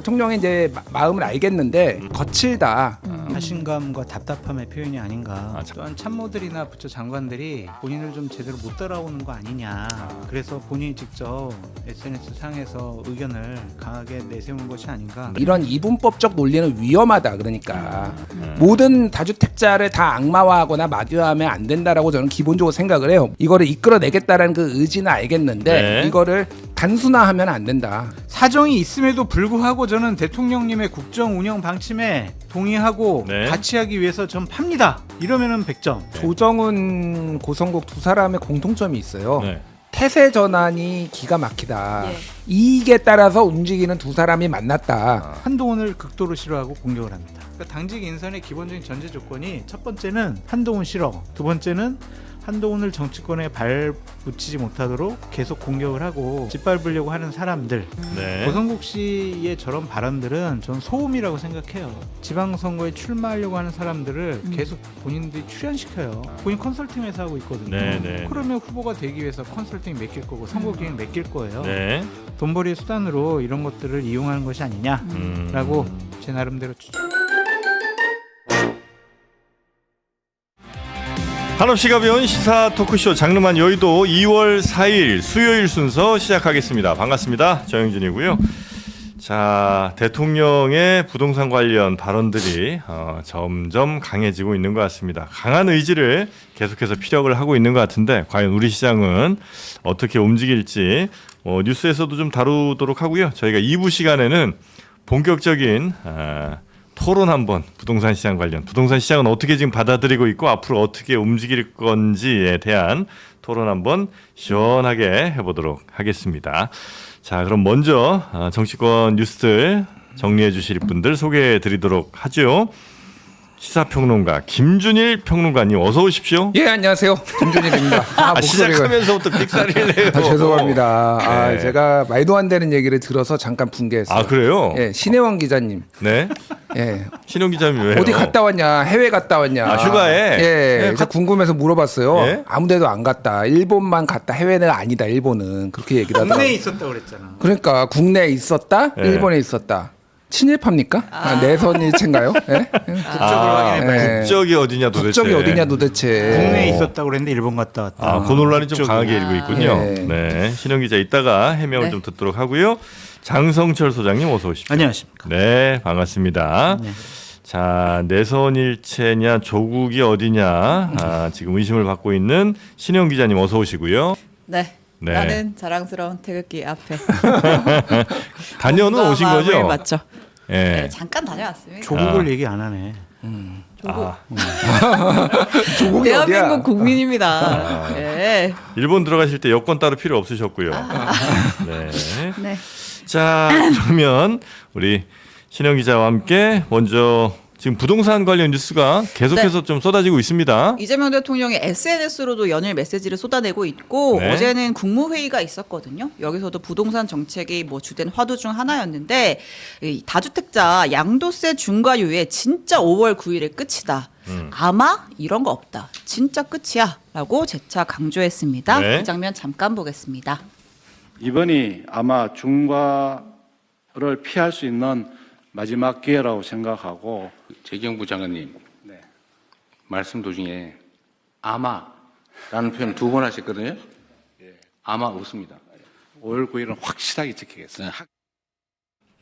대통령의 이제 마음을 알겠는데 거칠다. 자신감과 답답함의 표현이 아닌가. 아, 또한 참모들이나 부처 장관들이 본인을 좀 제대로 못 따라오는 거 아니냐. 그래서 본인이 직접 SNS 상에서 의견을 강하게 내세운 것이 아닌가. 이런 이분법적 논리는 위험하다. 그러니까 모든 다주택자를 다 악마화하거나 마귀화하면 안 된다라고 저는 기본적으로 생각을 해요. 이거를 이끌어내겠다라는 그 의지는 알겠는데 네. 이거를 단순화하면 안 된다. 사정이 있음에도 불구하고 저는 대통령님의 국정 운영 방침에 동의하고 네. 같이 하기 위해서 전 팝니다. 이러면은 100점. 조정훈 고성국 두 사람의 공통점이 있어요. 네. 태세 전환이 기가 막히다. 예. 이익에 따라서 움직이는 두 사람이 만났다. 한동훈을 극도로 싫어하고 공격을 합니다. 그러니까 당직 인선의 기본적인 전제 조건이 첫 번째는 한동훈 싫어, 두 번째는 한동훈을 정치권에 발붙이지 못하도록 계속 공격을 하고 짓밟으려고 하는 사람들. 네. 고성국 씨의 저런 발언들은 전 소음이라고 생각해요. 지방선거에 출마하려고 하는 사람들을 계속 본인들이 출연시켜요. 본인 컨설팅 회사 하고 있거든요. 네. 그러면 후보가 되기 위해서 컨설팅 맡길 거고 선거 기획 맡길 거예요. 네. 돈벌이의 수단으로 이런 것들을 이용하는 것이 아니냐라고 제 나름대로 한없이 가벼운 시사 토크쇼 장르만 여의도 2월 4일 수요일 순서 시작하겠습니다. 반갑습니다. 정영준이고요. 자, 대통령의 부동산 관련 발언들이 점점 강해지고 있는 것 같습니다. 강한 의지를 계속해서 피력을 하고 있는 것 같은데 과연 우리 시장은 어떻게 움직일지 뉴스에서도 좀 다루도록 하고요. 저희가 2부 시간에는 본격적인 토론 한번 부동산 시장 관련 부동산 시장은 어떻게 지금 받아들이고 있고 앞으로 어떻게 움직일 건지에 대한 토론 한번 시원하게 해보도록 하겠습니다. 자, 그럼 먼저 정치권 뉴스들 정리해 주실 분들 소개해 드리도록 하죠. 시사평론가 김준일 평론가님 어서 오십시오. 예, 안녕하세요. 김준일입니다. 목소리가 시작하면서부터 삑사리를 내요. 죄송합니다. 네. 제가 말도 안 되는 얘기를 들어서 잠깐 붕괴했어요. 아, 그래요? 예, 신혜원 기자님. 네. 예. 신용 기자님 왜요? 어디 갔다 왔냐? 해외 갔다 왔냐? 아, 휴가에? 예. 네, 제가 궁금해서 물어봤어요. 예? 아무데도 안 갔다. 일본만 갔다. 해외는 아니다. 일본은 그렇게 얘기를 하더라고요. 국내에 있었다고 그랬잖아. 그러니까 국내에 있었다. 예. 일본에 있었다. 친일파입니까? 내선일체인가요? 예? 국적을 확인해봐요. 예. 국적이 어디냐 도대체? 국적이 어디냐 도대체? 국내에 있었다고 그랬는데 일본 갔다 왔다. 아, 그 논란이 좀 국적이. 강하게 일고 있군요. 예. 네, 신영 기자 이따가 해명을 네. 좀 듣도록 하고요. 장성철 소장님 어서 오십시오. 안녕하십니까. 네, 반갑습니다. 네. 자, 내선일체냐 조국이 어디냐 지금 의심을 받고 있는 신영 기자님 어서 오시고요. 네. 네. 나는 자랑스러운 태극기 앞에 다녀는 몸과 오신 마음을 거죠? 맞죠. 예. 네, 잠깐 다녀왔습니다. 조국을 얘기 안 하네. 조국. 조국이 대한민국 어디야? 국민입니다. 네. 일본 들어가실 때 여권 따로 필요 없으셨고요. 네. 네. 자, 그러면 우리 신영 기자와 함께 먼저 지금 부동산 관련 뉴스가 계속해서 좀 쏟아지고 있습니다. 이재명 대통령이 SNS로도 연일 메시지를 쏟아내고 있고 네. 어제는 국무회의가 있었거든요. 여기서도 부동산 정책이 뭐 주된 화두 중 하나였는데 이 다주택자 양도세 중과유예 진짜 5월 9일에 끝이다. 아마 이런 거 없다. 진짜 끝이야. 라고 재차 강조했습니다. 네. 그 장면 잠깐 보겠습니다. 이번이 아마 중과를 피할 수 있는 마지막 기회라고 생각하고 재경부 장관님 네. 말씀 도중에 아마라는 표현을 2번 하셨거든요. 아마 없습니다. 5월 9일은 확실하게 지키겠습니다.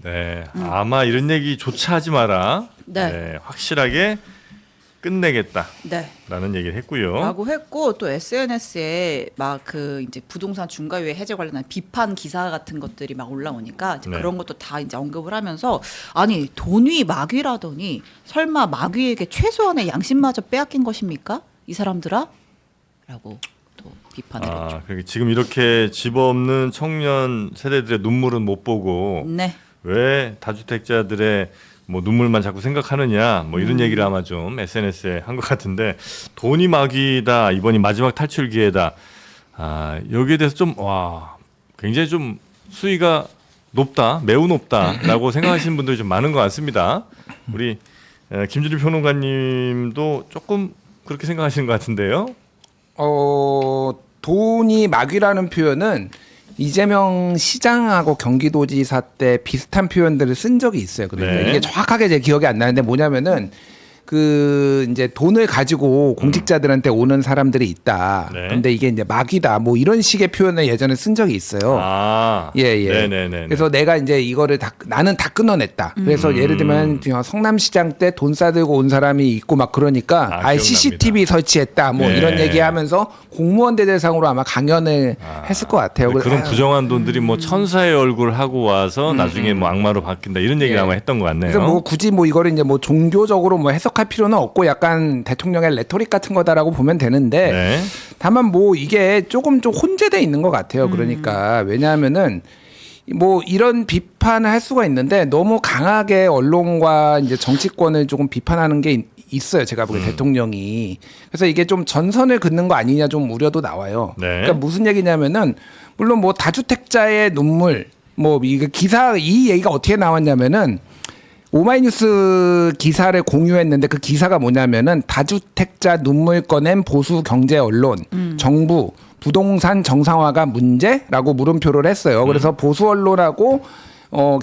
네, 아마 이런 얘기조차 하지 마라. 네. 확실하게 끝내겠다라는 네. 얘기를 했고요. 라고 했고 또 SNS에 막 그 이제 부동산 중과유예 해제 관련한 비판 기사 같은 것들이 막 올라오니까 이제 네. 그런 것도 다 이제 언급을 하면서 아니 돈위 마귀라더니 설마 마귀에게 최소한의 양심마저 빼앗긴 것입니까? 이 사람들아? 라고 또 비판을 했죠. 그러니까 지금 이렇게 집 없는 청년 세대들의 눈물은 못 보고 네. 왜 다주택자들의 뭐 눈물만 자꾸 생각하느냐 뭐 이런 얘기를 아마 좀 SNS에 한 것 같은데 돈이 마귀다 이번이 마지막 탈출 기회다 여기에 대해서 좀 굉장히 좀 수위가 높다 매우 높다라고 생각하시는 분들이 좀 많은 것 같습니다. 우리 김준일 평론가님도 조금 그렇게 생각하시는 것 같은데요. 돈이 마귀라는 표현은 이재명 시장하고 경기도지사 때 비슷한 표현들을 쓴 적이 있어요. 그러니까 네. 이게 정확하게 제 기억이 안 나는데 뭐냐면은 그 이제 돈을 가지고 공직자들한테 오는 사람들이 있다. 네. 근데 이게 이제 마귀다. 뭐 이런 식의 표현을 예전에 쓴 적이 있어요. 아, 예, 예. 네네네. 그래서 내가 이제 이거를 나는 다 끊어냈다. 그래서 예를 들면 성남시장 때 돈 싸들고 온 사람이 있고 막 그러니까 아, 아예 기억납니다. CCTV 설치했다. 뭐 네. 이런 얘기하면서 공무원대 대상으로 아마 강연을 했을 것 같아요. 근데 그런 아유, 부정한 돈들이 뭐 천사의 얼굴 하고 와서 나중에 뭐 악마로 바뀐다 이런 얘기를 예. 아마 했던 것 같네요. 그래서 뭐 굳이 뭐 이거를 이제 뭐 종교적으로 뭐 해석할 필요는 없고 약간 대통령의 레토릭 같은 거다라고 보면 되는데 네. 다만 뭐 이게 조금 좀 혼재돼 있는 것 같아요. 그러니까 왜냐하면은 뭐 이런 비판을 할 수가 있는데 너무 강하게 언론과 이제 정치권을 조금 비판하는 게 있어요. 제가 보기에 대통령이. 그래서 이게 좀 전선을 긋는 거 아니냐 좀 우려도 나와요. 네. 그러니까 무슨 얘기냐면은 물론 뭐 다주택자의 눈물 뭐 이거 기사 이 얘기가 어떻게 나왔냐면은 오마이뉴스 기사를 공유했는데 그 기사가 뭐냐면은 다주택자 눈물 꺼낸 보수 경제 언론, 정부, 부동산 정상화가 문제라고 물음표를 했어요. 그래서 보수 언론하고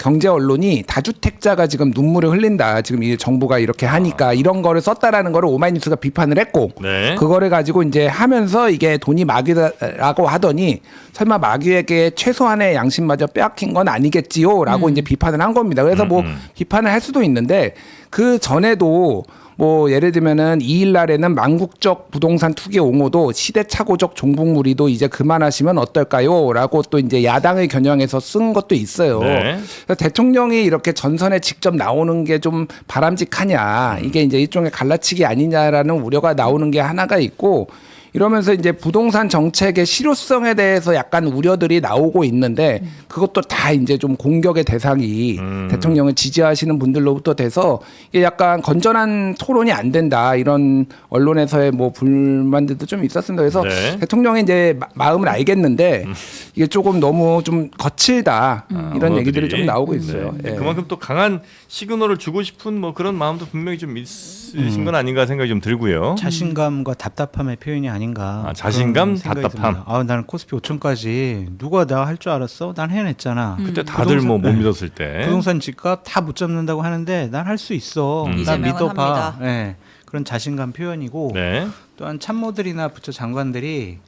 경제 언론이 다주택자가 지금 눈물을 흘린다. 지금 이 정부가 이렇게 하니까 이런 거를 썼다라는 거를 오마이뉴스가 비판을 했고 네. 그거를 가지고 이제 하면서 이게 돈이 마귀라고 하더니 설마 마귀에게 최소한의 양심마저 빼앗긴 건 아니겠지요라고 이제 비판을 한 겁니다. 그래서 뭐 비판을 할 수도 있는데 그 전에도 뭐 예를 들면은 2일 날에는 망국적 부동산 투기 옹호도 시대착오적 종북무리도 이제 그만하시면 어떨까요?라고 또 이제 야당을 겨냥해서 쓴 것도 있어요. 네. 그래서 대통령이 이렇게 전선에 직접 나오는 게 좀 바람직하냐 이게 이제 일종의 갈라치기 아니냐라는 우려가 나오는 게 하나가 있고. 이러면서 이제 부동산 정책의 실효성에 대해서 약간 우려들이 나오고 있는데 그것도 다 이제 좀 공격의 대상이 대통령을 지지하시는 분들로부터 돼서 이게 약간 건전한 토론이 안 된다 이런 언론에서의 뭐 불만들도 좀 있었습니다. 그래서 네. 대통령이 이제 마음을 알겠는데 이게 조금 너무 좀 거칠다 이런 언어들이. 얘기들이 좀 나오고 있어요. 네. 예. 그만큼 또 강한 시그널을 주고 싶은 뭐 그런 마음도 분명히 좀 있으신 건 아닌가 생각이 좀 들고요. 자신감과 답답함의 표현이 아닌가. 아, 자신감, 그런 생각이 답답함. 듭니다. 아, 나는 코스피 5천까지 누가 나 할 줄 알았어? 난 해냈잖아. 그때 다들 뭐 못 믿었을 때. 부동산 집값 다 못 잡는다고 하는데 난 할 수 있어. 난 이재명은 믿어봐. 합니다. 네. 그런 자신감 표현이고 네. 또한 참모들이나 부처 장관들이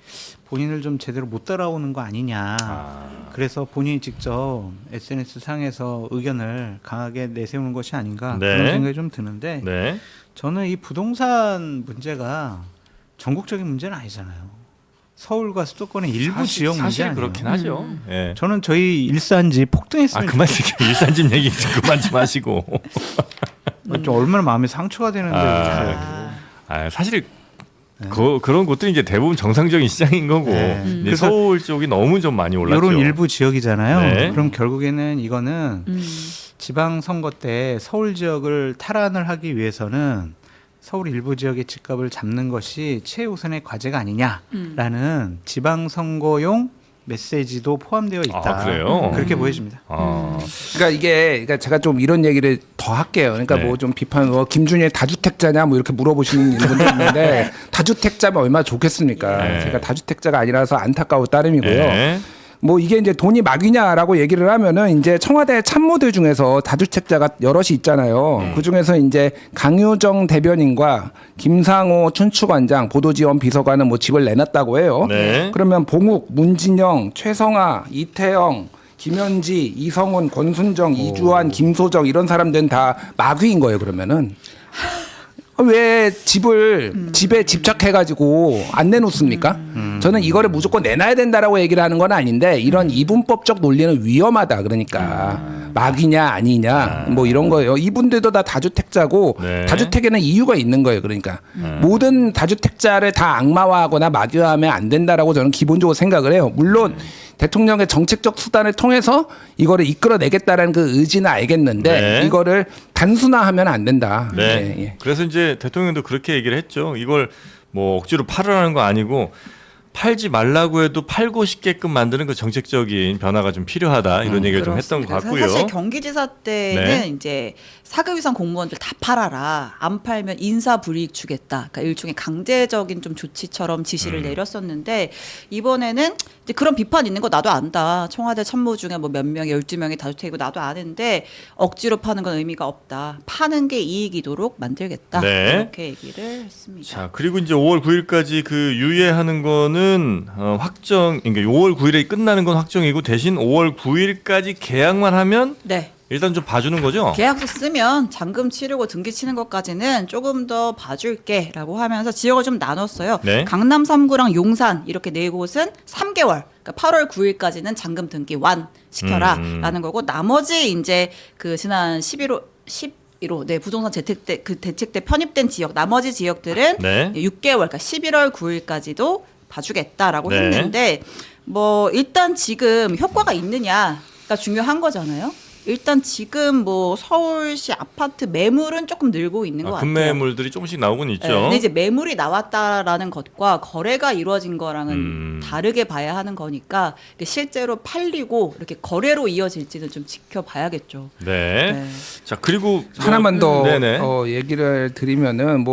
본인을 좀 제대로 못 따라오는 거 아니냐. 그래서 본인이 직접 SNS 상에서 의견을 강하게 내세우는 것이 아닌가 네. 그런 생각이 좀 드는데 네. 저는 이 부동산 문제가 전국적인 문제는 아니잖아요. 서울과 수도권의 일부 지역 문제 사실 아니에요. 그렇긴 하죠. 예. 저는 저희 일산지 폭등했으면 그만 일산집 얘기 좀 그만 좀 하시고. 좀 얼마나 마음에 상처가 되는데 사실 그런 곳들이 이제 대부분 정상적인 시장인 거고 네. 이제 그래서 서울 쪽이 너무 좀 많이 올랐죠. 이런 일부 지역이잖아요. 네. 그럼 결국에는 이거는 지방 선거 때 서울 지역을 탈환을 하기 위해서는 서울 일부 지역의 집값을 잡는 것이 최우선의 과제가 아니냐라는 지방 선거용 메시지도 포함되어 있다. 아, 그래요? 그렇게 보여집니다. 그러니까 그러니까 제가 좀 이런 얘기를 더 할게요. 그러니까 네. 뭐 좀 비판, 김준일 다주택자냐 뭐 이렇게 물어보시는 분들 있는데 다주택자면 얼마나 좋겠습니까? 네. 제가 다주택자가 아니라서 안타까울 따름이고요. 네. 뭐 이게 이제 돈이 마귀냐라고 얘기를 하면은 이제 청와대 참모들 중에서 다주택자가 여럿이 있잖아요. 그 중에서 이제 강효정 대변인과 김상호 춘추관장 보도지원 비서관은 뭐 집을 내놨다고 해요. 네. 그러면 봉욱, 문진영, 최성아, 이태영, 김현지, 이성훈, 권순정, 이주환, 김소정 이런 사람들은 다 마귀인 거예요. 그러면은. 왜 집에 집착해가지고 안 내놓습니까? 저는 이거를 무조건 내놔야 된다라고 얘기를 하는 건 아닌데 이런 이분법적 논리는 위험하다. 그러니까 마귀냐 아니냐 뭐 이런 거예요. 이분들도 다 다주택자고 네. 다주택에는 이유가 있는 거예요. 그러니까 모든 다주택자를 다 악마화하거나 마귀화하면 안 된다라고 저는 기본적으로 생각을 해요. 물론 대통령의 정책적 수단을 통해서 이거를 이끌어내겠다라는 그 의지는 알겠는데 네. 이거를 단순화하면 안 된다. 네. 예. 그래서 이제 대통령도 그렇게 얘기를 했죠. 이걸 뭐 억지로 팔으라는 거 아니고 팔지 말라고 해도 팔고 싶게끔 만드는 그 정책적인 변화가 좀 필요하다 이런 얘기를 좀 했던 것 그렇습니다. 같고요. 사실 경기지사 때는 네. 이제 사급 이상 공무원들 다 팔아라. 안 팔면 인사 불이익 주겠다. 그러니까 일종의 강제적인 좀 조치처럼 지시를 내렸었는데 이번에는 이제 그런 비판 있는 거 나도 안다. 청와대 참모 중에 뭐 몇 명, 12명이 다주택이고 나도 아는데 억지로 파는 건 의미가 없다. 파는 게 이익이도록 만들겠다. 네. 이렇게 얘기를 했습니다. 자, 그리고 이제 5월 9일까지 그 유예하는 거는 확정, 그러니까 5월 9일에 끝나는 건 확정이고 대신 5월 9일까지 계약만 하면 네. 일단 좀 봐주는 거죠. 계약서 쓰면 잔금 치르고 등기 치는 것까지는 조금 더 봐줄게라고 하면서 지역을 좀 나눴어요. 네. 강남 3구랑 용산 이렇게 네 곳은 3개월, 그러니까 8월 9일까지는 잔금 등기 완시켜라라는 거고 나머지 이제 그 지난 11호 네 부동산 대책 때 편입된 지역 나머지 지역들은 네. 6개월, 그러니까 11월 9일까지도 봐주겠다라고 네. 했는데 뭐 일단 지금 효과가 있느냐가 중요한 거잖아요. 일단 지금 뭐 서울시 아파트 매물은 조금 늘고 있는 것 같아요. 급매물들이 조금씩 나오곤 있죠. 네, 근데 이제 매물이 나왔다라는 것과 거래가 이루어진 거랑은 다르게 봐야 하는 거니까 실제로 팔리고 이렇게 거래로 이어질지는 좀 지켜봐야겠죠. 네. 네. 자, 그리고 하나만 더 네네. 얘기를 드리면은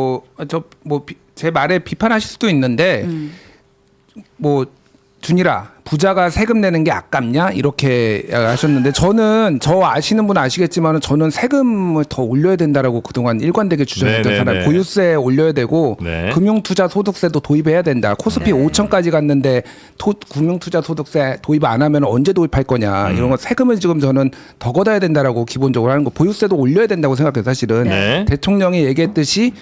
제 말에 비판하실 수도 있는데 뭐 준이라 부자가 세금 내는 게 아깝냐 이렇게 하셨는데 저는 아시는 분은 아시겠지만 저는 세금을 더 올려야 된다라고 그동안 일관되게 주장했던 네네네. 사람. 보유세 올려야 되고 네. 금융투자소득세도 도입해야 된다. 코스피 5천까지 갔는데 금융투자소득세 도입 안 하면 언제 도입할 거냐 이런 거 세금을 지금 저는 더 걷어야 된다라고 기본적으로 하는 거. 보유세도 올려야 된다고 생각해요. 사실은 네. 대통령이 얘기했듯이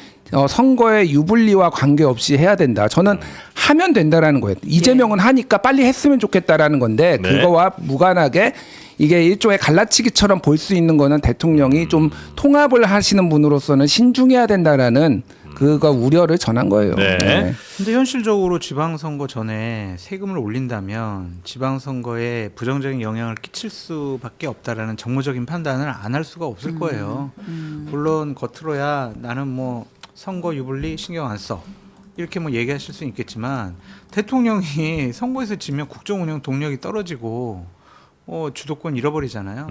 선거의 유불리와 관계없이 해야 된다. 저는 하면 된다라는 거예요. 이재명은 하니까 빨리 했으면 좋겠다라는 건데 네. 그거와 무관하게 이게 일종의 갈라치기처럼 볼 수 있는 거는 대통령이 좀 통합을 하시는 분으로서는 신중해야 된다라는 그거 우려를 전한 거예요. 네. 근데 현실적으로 지방선거 전에 세금을 올린다면 지방선거에 부정적인 영향을 끼칠 수밖에 없다라는 정무적인 판단을 안 할 수가 없을 거예요. 물론 겉으로야 나는 뭐 선거 유불리 신경 안 써. 이렇게 뭐 얘기하실 수 있겠지만 대통령이 선거에서 지면 국정 운영 동력이 떨어지고 주도권 잃어버리잖아요.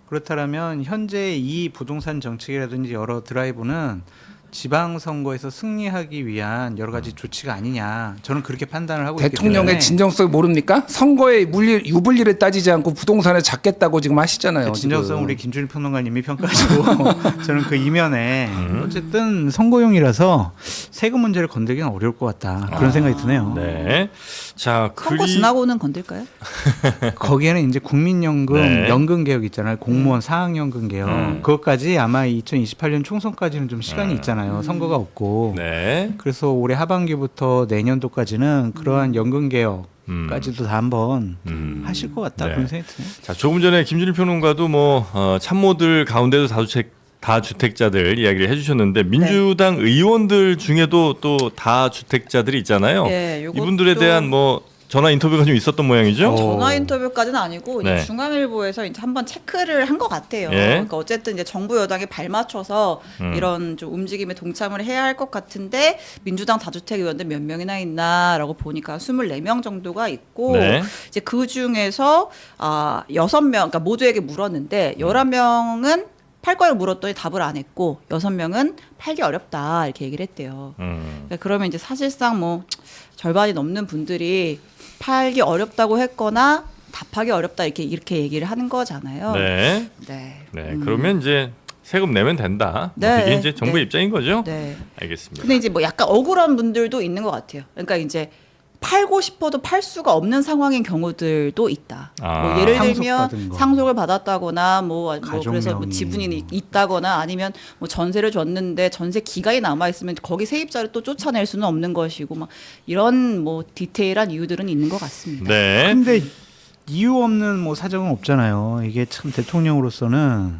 그렇다면 현재 이 부동산 정책이라든지 여러 드라이브는 지방선거에서 승리하기 위한 여러 가지 조치가 아니냐. 저는 그렇게 판단을 하고 있기 때문에 대통령의 진정성을 모릅니까? 선거의 유불리를 따지지 않고 부동산을 잡겠다고 지금 하시잖아요. 진정성 지금. 우리 김준일 평론가님이 평가하시고 저는 그 이면에 어쨌든 선거용이라서 세금 문제를 건들기는 어려울 것 같다. 그런 생각이 드네요. 네. 자, 선거 지나고는 건들까요? 거기에는 이제 국민연금 네. 연금 개혁 있잖아요. 공무원 사학연금 개혁. 그것까지 아마 2028년 총선까지는 좀 시간이 있잖아요. 선거가 없고. 네. 그래서 올해 하반기부터 내년도까지는 그러한 연금 개혁까지도 다 한번 하실 것 같다. 네. 그런 생각이 드네요. 자, 조금 전에 김준일 평론가도 참모들 가운데도 다주택자들 이야기를 해주셨는데 민주당 의원들 중에도 또 다주택자들이 있잖아요. 예, 요것도 이분들에 대한 전화 인터뷰가 좀 있었던 모양이죠. 전화 인터뷰까지는 아니고 이제 네. 중앙일보에서 이제 한번 체크를 한 것 같아요. 예. 그러니까 어쨌든 이제 정부 여당에 발맞춰서 이런 좀 움직임에 동참을 해야 할 것 같은데 민주당 다주택 의원들 몇 명이나 있나라고 보니까 24명 정도가 있고 네. 이제 그 중에서 6명, 그러니까 모두에게 물었는데 11명은 팔 거를 물었더니 답을 안 했고 6명은 팔기 어렵다 이렇게 얘기를 했대요. 그러니까 그러면 이제 사실상 뭐 절반이 넘는 분들이 팔기 어렵다고 했거나 답하기 어렵다 이렇게 얘기를 하는 거잖아요. 네. 네. 네. 그러면 이제 세금 내면 된다. 네. 이게 이제 정부의 네. 입장인 거죠. 네. 알겠습니다. 근데 이제 뭐 약간 억울한 분들도 있는 것 같아요. 그러니까 이제 팔고 싶어도 팔 수가 없는 상황인 경우들도 있다. 뭐 예를 들면 상속받은 거. 상속을 받았다거나 뭐 그래서 뭐 가족명의. 지분이 있다거나 아니면 뭐 전세를 줬는데 전세 기간이 남아 있으면 거기 세입자를 또 쫓아낼 수는 없는 것이고 막 이런 뭐 디테일한 이유들은 있는 것 같습니다. 네. 근데 이유 없는 뭐 사정은 없잖아요. 이게 참 대통령으로서는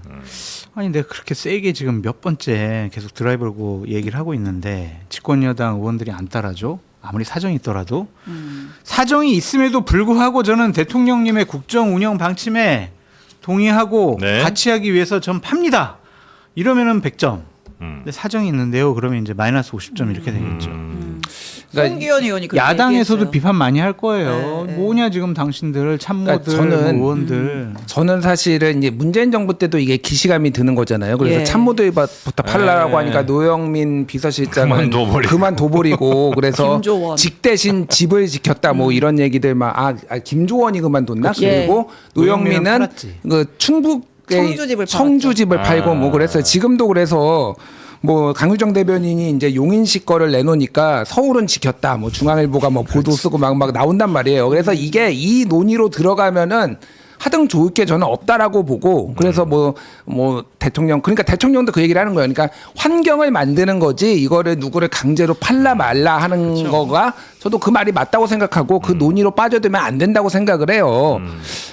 아니 내가 그렇게 세게 지금 몇 번째 계속 드라이브 걸고 얘기를 하고 있는데 집권 여당 의원들이 안 따라줘. 아무리 사정이 있더라도 사정이 있음에도 불구하고 저는 대통령님의 국정 운영 방침에 동의하고 네. 같이 하기 위해서 전 팝니다. 이러면은 100점. 근데 사정이 있는데요. 그러면 이제 마이너스 50점 이렇게 되겠죠. 그러니까 송기현 의원이 그렇게 야당에서도 얘기했어요. 비판 많이 할 거예요. 네, 네. 뭐냐 지금 당신들 참모들, 그러니까 저는 뭐 의원들. 저는 사실은 이제 문재인 정부 때도 이게 기시감이 드는 거잖아요. 그래서 예. 참모들부터 팔라라고 예. 하니까 노영민 비서실장은 그만둬버리고 그래서 김조원. 직 대신 집을 지켰다 뭐 이런 얘기들 막 김조원이 그만뒀나? 그치. 그리고 노영민은 노영민은 팔았지. 그 충북의 청주집을 팔고 뭐 그랬어요. 지금도 그래서 뭐 강유정 대변인이 이제 용인시 거를 내놓으니까 서울은 지켰다. 뭐 중앙일보가 뭐 보도 쓰고 막 나온단 말이에요. 그래서 이게 이 논의로 들어가면은 하등 좋을 게 저는 없다라고 보고 그래서 뭐 대통령 그러니까 대통령도 그 얘기를 하는 거예요. 그러니까 환경을 만드는 거지 이거를 누구를 강제로 팔라 말라 하는 거가 저도 그 말이 맞다고 생각하고 그 논의로 빠져들면 안 된다고 생각을 해요.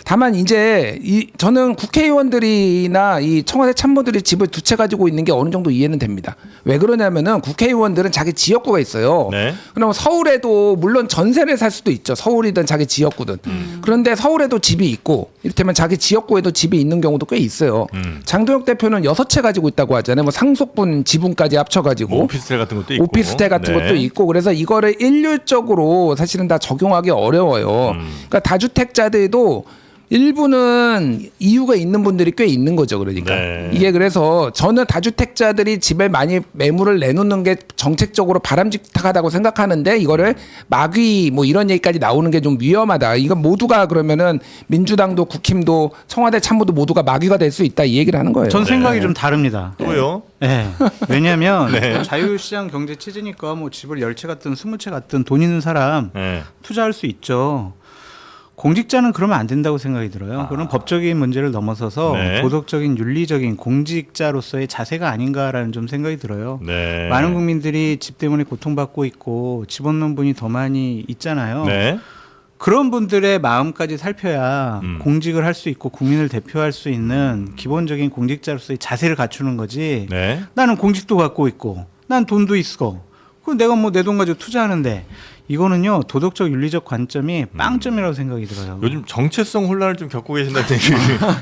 다만 이제 저는 국회의원들이나 이 청와대 참모들이 집을 두 채 가지고 있는 게 어느 정도 이해는 됩니다. 왜 그러냐면은 국회의원들은 자기 지역구가 있어요. 네. 그럼 서울에도 물론 전세를 살 수도 있죠. 서울이든 자기 지역구든. 그런데 서울에도 집이 있고 이를테면 자기 지역구에도 집이 있는 경우도 꽤 있어요. 장도혁 대표는 6채 가지고 있다고 하잖아요. 뭐 상속분 지분까지 합쳐가지고. 뭐 오피스텔 같은 것도 있고. 오피스텔 같은 네. 것도 있고 그래서 이거를 일률적으로 사실은 다 적용하기 어려워요. 그러니까 다주택자들도 일부는 이유가 있는 분들이 꽤 있는 거죠. 그러니까 네. 이게 그래서 저는 다주택자들이 집에 많이 매물을 내놓는 게 정책적으로 바람직하다고 생각하는데 이거를 막위 뭐 이런 얘기까지 나오는 게 좀 위험하다. 이건 모두가 그러면은 민주당도 국힘도 청와대 참모도 모두가 막위가 될 수 있다 이 얘기를 하는 거예요. 전 생각이 좀 다릅니다. 또요? 네. 왜냐하면 네. 자유시장 경제 체제니까 뭐 집을 10채 갖든 20채 갖든 돈 있는 사람 네. 투자할 수 있죠. 공직자는 그러면 안 된다고 생각이 들어요. 그런 법적인 문제를 넘어서서 네. 도덕적인 윤리적인 공직자로서의 자세가 아닌가라는 좀 생각이 들어요. 네. 많은 국민들이 집 때문에 고통받고 있고 집 없는 분이 더 많이 있잖아요. 네. 그런 분들의 마음까지 살펴야 음. 공직을 할 수 있고 국민을 대표할 수 있는 기본적인 공직자로서의 자세를 갖추는 거지. 네. 나는 공직도 갖고 있고 난 돈도 있어. 그럼 내가 뭐 내 돈 가지고 투자하는데 이거는요 도덕적 윤리적 관점이 빵점이라고 생각이 들어요. 요즘 정체성 혼란을 좀 겪고 계신다는 얘기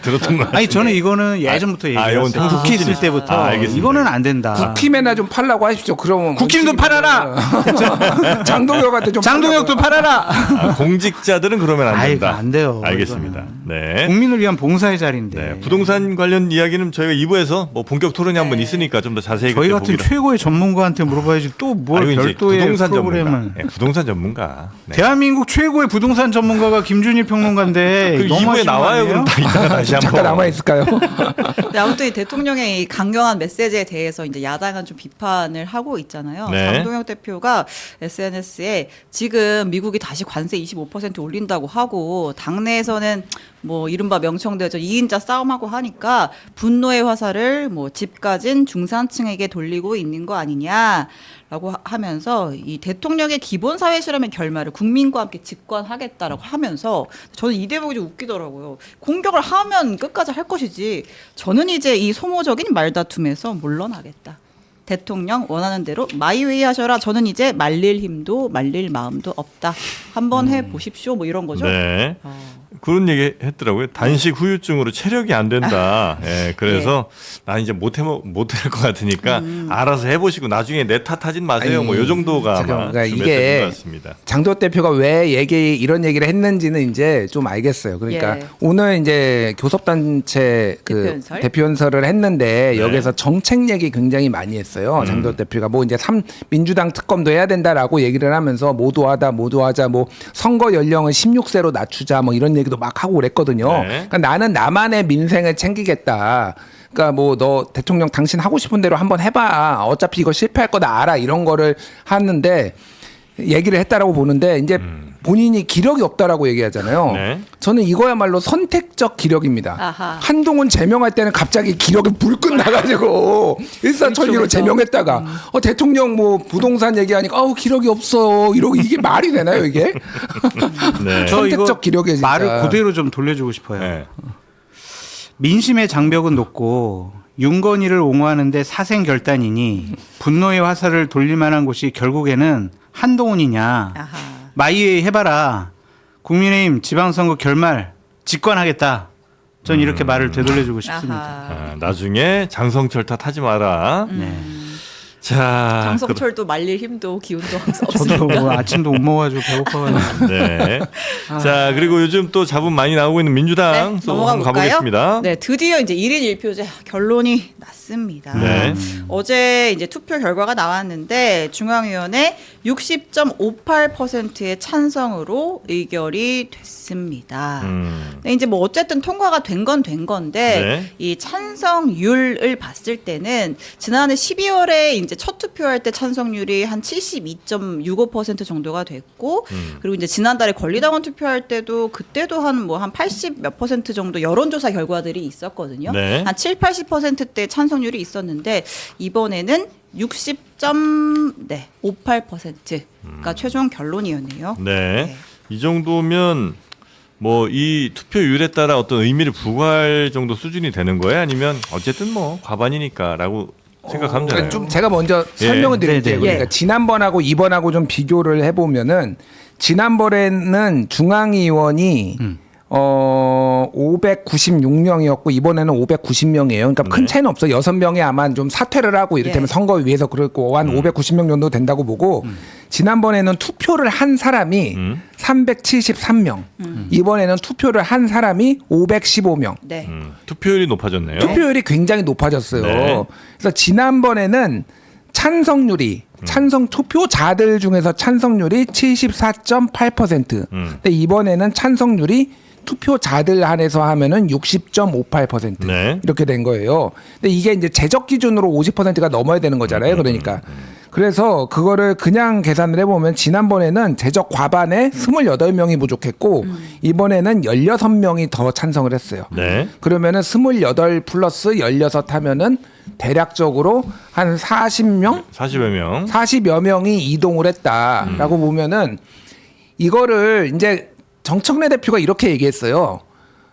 들었던 거 같아요. 아니 저는 이거는 예전부터 이건 얘기했어요. 평소 국회 있을 수준이시- 때부터 알겠습니다. 이거는 안 된다. 국힘에나 좀 팔라고 하십시오. 그러면 국힘도 팔아라. 장동혁한테 좀 장동혁도 팔아라. 아, 공직자들은 그러면 안 아이고, 된다. 안 돼요, 알겠습니다. 네. 국민을 위한 봉사의 자리인데. 네. 부동산 관련 이야기는 저희가 2부에서 뭐 본격 토론이 한번 있으니까 좀 더 자세히 저희 그때 같은 보기로. 최고의 전문가한테 물어봐야지 또 뭘 아이고, 이제 별도의 부동산 프로그램을. 전문가. 네, 부동산 전문가. 네. 대한민국 최고의 부동산 전문가가 김준일 평론가인데 그 너무 2부에 나와요. 그럼 다 이따가 다시 한번. 잠깐 남아 있을까요? 근데 아무튼 이 대통령의 이 강경한 메시지에 대해서 이제 야당은 좀 비판을 하고 있잖아요. 네. 장동혁 대표가 SNS에 지금 미국이 다시 관세 25% 올린다고 하고 당내에서는 뭐 이른바 명청대죠 2인자 싸움하고 하니까 분노의 화살을 뭐 집 가진 중산층에게 돌리고 있는 거 아니냐라고 하면서 이 대통령의 기본 사회 실험의 결말을 국민과 함께 집권하겠다라고 하면서 저는 이 대목이 좀 웃기더라고요. 공격을 하면 끝까지 할 것이지 저는 이제 이 소모적인 말다툼에서 물러나겠다. 대통령 원하는 대로 마이웨이 하셔라. 저는 이제 말릴 힘도 말릴 마음도 없다. 한번 해 보십시오. 뭐 이런 거죠. 네. 그런 얘기 했더라고요. 단식 후유증으로 체력이 안 된다. 예, 그래서 난 이제 못할 것 같으니까 알아서 해보시고 나중에 내 탓하진 마세요. 아니, 뭐 요 정도가 잠깐만, 아마 그러니까 좀 이게 메시지인 것 같습니다. 장도 대표가 왜 이런 얘기를 했는지는 이제 좀 알겠어요. 그러니까 예. 오늘 이제 교섭단체 그 대표연설? 대표연설을 했는데 네. 여기서 정책 얘기 굉장히 많이 했어요. 장도 대표가 뭐 이제 민주당 특검도 해야 된다라고 얘기를 하면서 모두하자 뭐 선거 연령을 16세로 낮추자 뭐 이런 얘기도 막 하고 그랬거든요. 네. 그러니까 나는 나만의 민생을 챙기겠다. 그러니까 뭐 너 대통령 당신 하고 싶은 대로 한번 해봐. 어차피 이거 실패할 거다 알아. 이런 거를 하는데 얘기를 했다라고 보는데 이제 본인이 기력이 없다라고 얘기하잖아요. 네. 저는 이거야말로 선택적 기력입니다. 아하. 한동훈 제명할 때는 갑자기 기력이 불끈 나가지고 일사천리로 일종에서. 제명했다가 대통령 뭐 부동산 얘기하니까 기력이 없어. 이러고 이게 말이 되나요 이게? 네. 저 이거 선택적 기력에 진짜. 말을 그대로 좀 돌려주고 싶어요. 네. 민심의 장벽은 높고 윤건희를 옹호하는데 사생결단이니 분노의 화살을 돌릴 만한 곳이 결국에는 한동훈이냐. 아하. 마이웨이 해봐라. 국민의힘 지방선거 결말 집권하겠다. 전 이렇게 말을 되돌려주고 싶습니다. 아하. 나중에 장성철 탓하지 마라. 네. 자, 장성철도 말릴 힘도 기운도 저도 없으니까. 아침도 못 먹어가지고 배고파가지고. 네. 자, 그리고 요즘 또 잡음 많이 나오고 있는 민주당 또 넘어가 한번 볼까요? 가보겠습니다. 네, 드디어 이제 1인 1표제 결론이 났습니다. 네. 어제 이제 투표 결과가 나왔는데 중앙위원회 60.58%의 찬성으로 의결이 됐습니다. 네, 이제 뭐 어쨌든 통과가 된 건 된 건데 네. 이 찬성률을 봤을 때는 지난해 12월에 이제 첫 투표할 때 찬성률이 한 72.65% 정도가 됐고 그리고 이제 지난달에 권리당원 투표할 때도 그때도 한 뭐 한 80 몇 퍼센트 정도 여론조사 결과들이 있었거든요. 네. 한 7, 80%대 찬성률이 있었는데 이번에는 60.58%가 최종 결론이었네요. 네. 이 정도면 뭐 이 투표율에 따라 어떤 의미를 부과할 정도 수준이 되는 거예요? 아니면 어쨌든 뭐 과반이니까라고 생각하면 되나요? 그러니까 좀 제가 먼저 설명을 드릴게요. 네, 네. 그러니까 예. 지난번하고 이번하고 좀 비교를 해보면은 지난번에는 중앙위원이 596명이었고 이번에는 590명이에요. 그러니까 큰 네. 차이는 없어. 6명이 아마 좀 사퇴를 하고 이를테면 예. 선거 위해서 그랬고 한 590명 정도 된다고 보고 지난번에는 투표를 한 사람이 373명. 이번에는 투표를 한 사람이 515명. 네. 투표율이 높아졌네요. 투표율이 굉장히 높아졌어요. 네. 그래서 지난번에는 찬성률이 찬성 투표자들 중에서 찬성률이 74.8%. 근데 이번에는 찬성률이 투표자들 한해서 하면은 60.58% 네. 이렇게 된 거예요. 근데 이게 이제 제적 기준으로 50%가 넘어야 되는 거잖아요. 그러니까 그래서 그거를 그냥 계산을 해보면 지난번에는 제적 과반에 28명이 부족했고 이번에는 16명이 더 찬성을 했어요. 네. 그러면은 28 플러스 16 하면은 대략적으로 한 40명? 40여 명. 40여 명이 이동을 했다라고 보면은 이거를 이제 정청래 대표가 이렇게 얘기했어요.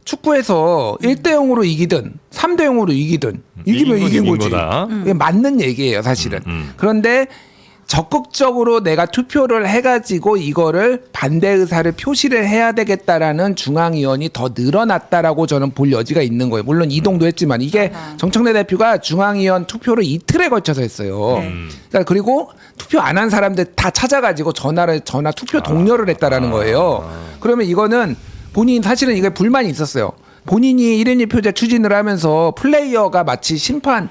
축구에서 1대 0으로 이기든 3대 0으로 이기든 이기면 이긴 건 이긴 이긴 거지. 거다. 이게 맞는 얘기예요, 사실은. 그런데 적극적으로 내가 투표를 해가지고 이거를 반대 의사를 표시를 해야 되겠다라는 중앙위원이 더 늘어났다라고 저는 볼 여지가 있는 거예요. 물론 이동도 했지만 이게 정청래 대표가 중앙위원 투표를 이틀에 걸쳐서 했어요. 그러니까 그리고 투표 안 한 사람들 다 찾아가지고 전화 투표 독려를 했다라는 거예요. 그러면 이거는 본인 사실은 이게 불만이 있었어요. 본인이 1인 1표제 추진을 하면서 플레이어가 마치 심판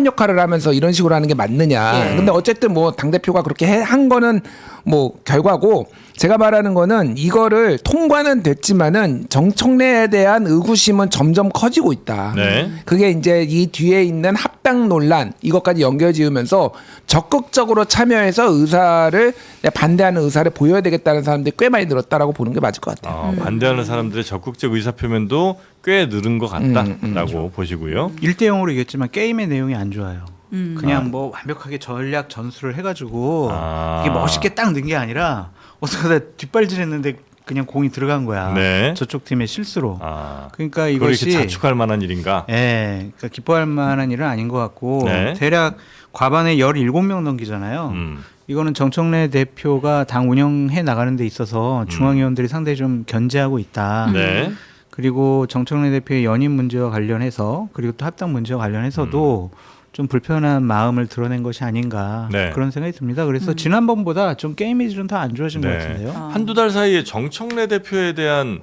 역할을 하면서 이런 식으로 하는 게 맞느냐. 예. 근데 어쨌든 뭐 당대표가 그렇게 한 거는 뭐 결과고 제가 말하는 거는 이거를 통과는 됐지만은 정청래에 대한 의구심은 점점 커지고 있다. 네. 그게 이제 이 뒤에 있는 합당 논란 이것까지 연결지으면서 적극적으로 참여해서 반대하는 의사를 보여야 되겠다는 사람들이 꽤 많이 늘었다라고 보는 게 맞을 것 같아요. 반대하는 사람들의 적극적 의사표면도 꽤 늘은 것 같다라고 보시고요. 1대 0으로 이겼지만 게임의 내용이 안 좋아요. 그냥 뭐 완벽하게 전략 전술을 해가지고 이게 멋있게 딱 넣은 게 아니라 어떡하다 뒷발질했는데 그냥 공이 들어간 거야. 네. 저쪽 팀의 실수로. 아, 그러니까 그걸 이렇게 이것이 자축할 만한 일인가? 예, 그러니까 기뻐할 만한 일은 아닌 것 같고 네. 대략 과반에 17명 넘기잖아요. 이거는 정청래 대표가 당 운영해 나가는 데 있어서 중앙위원들이 상당히 좀 견제하고 있다. 네. 그리고 정청래 대표의 연임 문제와 관련해서 그리고 또 합당 문제와 관련해서도 좀 불편한 마음을 드러낸 것이 아닌가 네. 그런 생각이 듭니다. 그래서 지난번보다 좀 게임의 질은 더 안 좋아진 것 같은데요. 한두 달 사이에 정청래 대표에 대한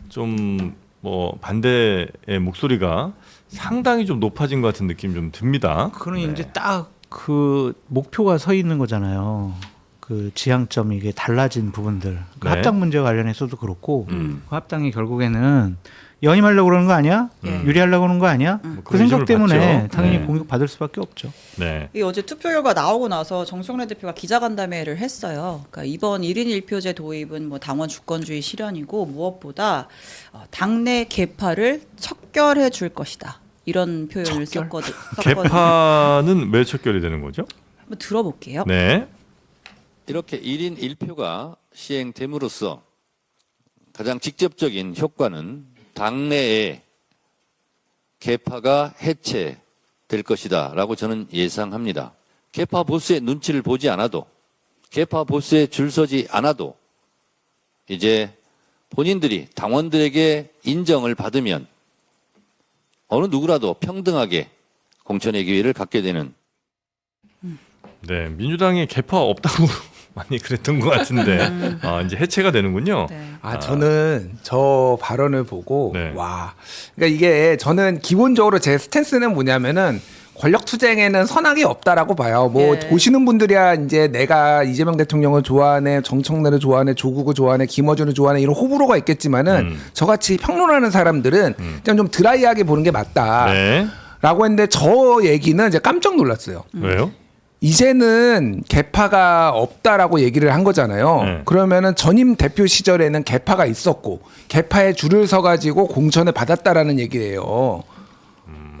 좀 뭐 반대의 목소리가 상당히 좀 높아진 것 같은 느낌이 좀 듭니다. 그건 이제 딱 그 목표가 서 있는 거잖아요. 그 지향점이 이게 달라진 부분들. 그 네. 합당 문제와 관련해서도 그렇고 그 합당이 결국에는 연임하려고 그러는 거 아니야? 유리하려고 그러는 거 아니야? 그 그런 생각 의심을 때문에 받죠. 당연히 네. 공격받을 수밖에 없죠. 네. 이 어제 투표 결과 나오고 나서 정청래 대표가 기자간담회를 했어요. 그러니까 이번 1인 1표제 도입은 뭐 당원 주권주의 실현이고 무엇보다 당내 개파를 척결해 줄 것이다. 이런 표현을 썼거든요. 개파는 왜 척결이 되는 거죠? 한번 들어볼게요. 네. 이렇게 1인 1표가 시행됨으로써 가장 직접적인 효과는 당내에 개파가 해체될 것이다라고 저는 예상합니다. 개파 보수의 눈치를 보지 않아도 개파 보수에 줄 서지 않아도 이제 본인들이 당원들에게 인정을 받으면 어느 누구라도 평등하게 공천의 기회를 갖게 되는 네, 민주당이 개파 없다고 많이 그랬던 것 같은데 이제 해체가 되는군요. 네. 저는 저 발언을 보고 네. 와, 그러니까 이게 저는 기본적으로 제 스탠스는 뭐냐면은 권력 투쟁에는 선악이 없다라고 봐요. 뭐 예. 보시는 분들이야 이제 내가 이재명 대통령을 좋아하네, 정청래를 좋아하네, 조국을 좋아하네, 김어준을 좋아하네 이런 호불호가 있겠지만은 저같이 평론하는 사람들은 그냥 좀 드라이하게 보는 게 맞다. 네. 라고 했는데 저 얘기는 이제 깜짝 놀랐어요. 왜요? 이제는 개파가 없다라고 얘기를 한 거잖아요. 네. 그러면은 전임 대표 시절에는 개파가 있었고 개파에 줄을 서가지고 공천을 받았다라는 얘기예요.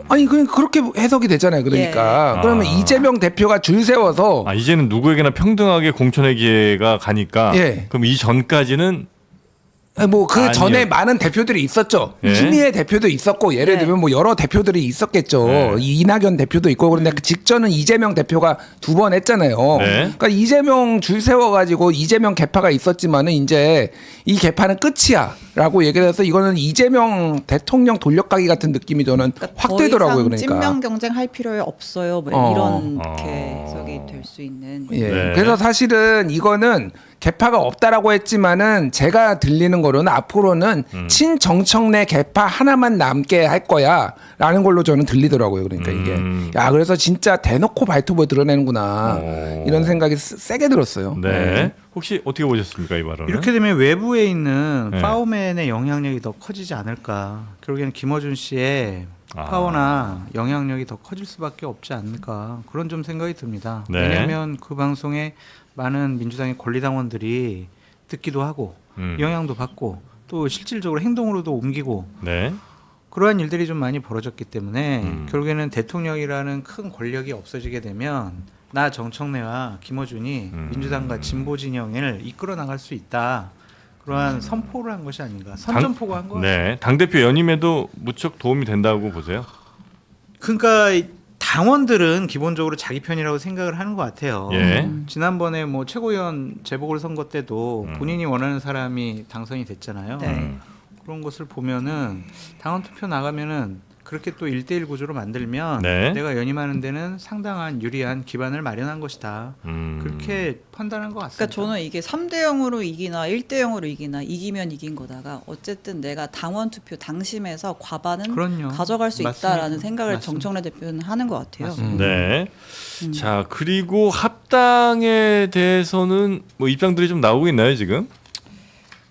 아니 그렇게 해석이 되잖아요. 그러니까 예. 그러면 이재명 대표가 줄 세워서 이제는 누구에게나 평등하게 공천의 기회가 가니까 예. 그럼 이 전까지는 뭐 그 아니요. 전에 많은 대표들이 있었죠. 예. 추미애 대표도 있었고 예를 네. 들면 뭐 여러 대표들이 있었겠죠. 네. 이낙연 대표도 있고 그런데 그 직전은 이재명 대표가 2번 했잖아요. 네. 그러니까 이재명 줄 세워가지고 이재명 개파가 있었지만은 이제 이 개파는 끝이야라고 얘기를 해서 이거는 이재명 대통령 돌려가기 같은 느낌이 저는 확 되더라고요. 더 이상 그러니까. 찐명 경쟁할 필요 없어요. 뭐 이런 해석이 될 수 있는. 예. 네. 그래서 사실은 이거는 개파가 없다라고 했지만은 제가 들리는 거로는 앞으로는 친정청래 개파 하나만 남게 할 거야라는 걸로 저는 들리더라고요. 그러니까 이게 야 그래서 진짜 대놓고 발톱을 드러내는구나 오. 이런 생각이 세게 들었어요. 네. 혹시 어떻게 보셨습니까 이 발언은? 이렇게 되면 외부에 있는 네. 파워맨의 영향력이 더 커지지 않을까. 결국에는 김어준 씨의 아. 파워나 영향력이 더 커질 수밖에 없지 않을까. 그런 좀 생각이 듭니다. 네. 왜냐하면 그 방송에 많은 민주당의 권리당원들이 듣기도 하고 영향도 받고 또 실질적으로 행동으로도 옮기고 네. 그러한 일들이 좀 많이 벌어졌기 때문에 결국에는 대통령이라는 큰 권력이 없어지게 되면 나 정청래와 김어준이 민주당과 진보 진영을 이끌어 나갈 수 있다. 그러한 선포를 한 것이 아닌가. 선전포고 한 거. 네. 당 대표 연임에도 무척 도움이 된다고 보세요. 그러니까 당원들은 기본적으로 자기 편이라고 생각을 하는 것 같아요. 예. 지난번에 뭐 최고위원 재보궐선거 때도 본인이 원하는 사람이 당선이 됐잖아요. 네. 그런 것을 보면은 당원 투표 나가면은 그렇게 또 1대1 구조로 만들면 네. 내가 연임하는 데는 상당한 유리한 기반을 마련한 것이다. 그렇게 판단한 것 같습니다. 그러니까 저는 이게 3대 0으로 이기나 1대 0으로 이기나 이기면 이긴 거다가 어쨌든 내가 당원 투표 당심에서 과반은 그럼요. 가져갈 수 맞습니다. 있다라는 생각을 맞습니다. 정청래 대표는 하는 것 같아요. 맞습니다. 네. 자, 그리고 합당에 대해서는 뭐 입장들이 좀 나오고 있나요, 지금?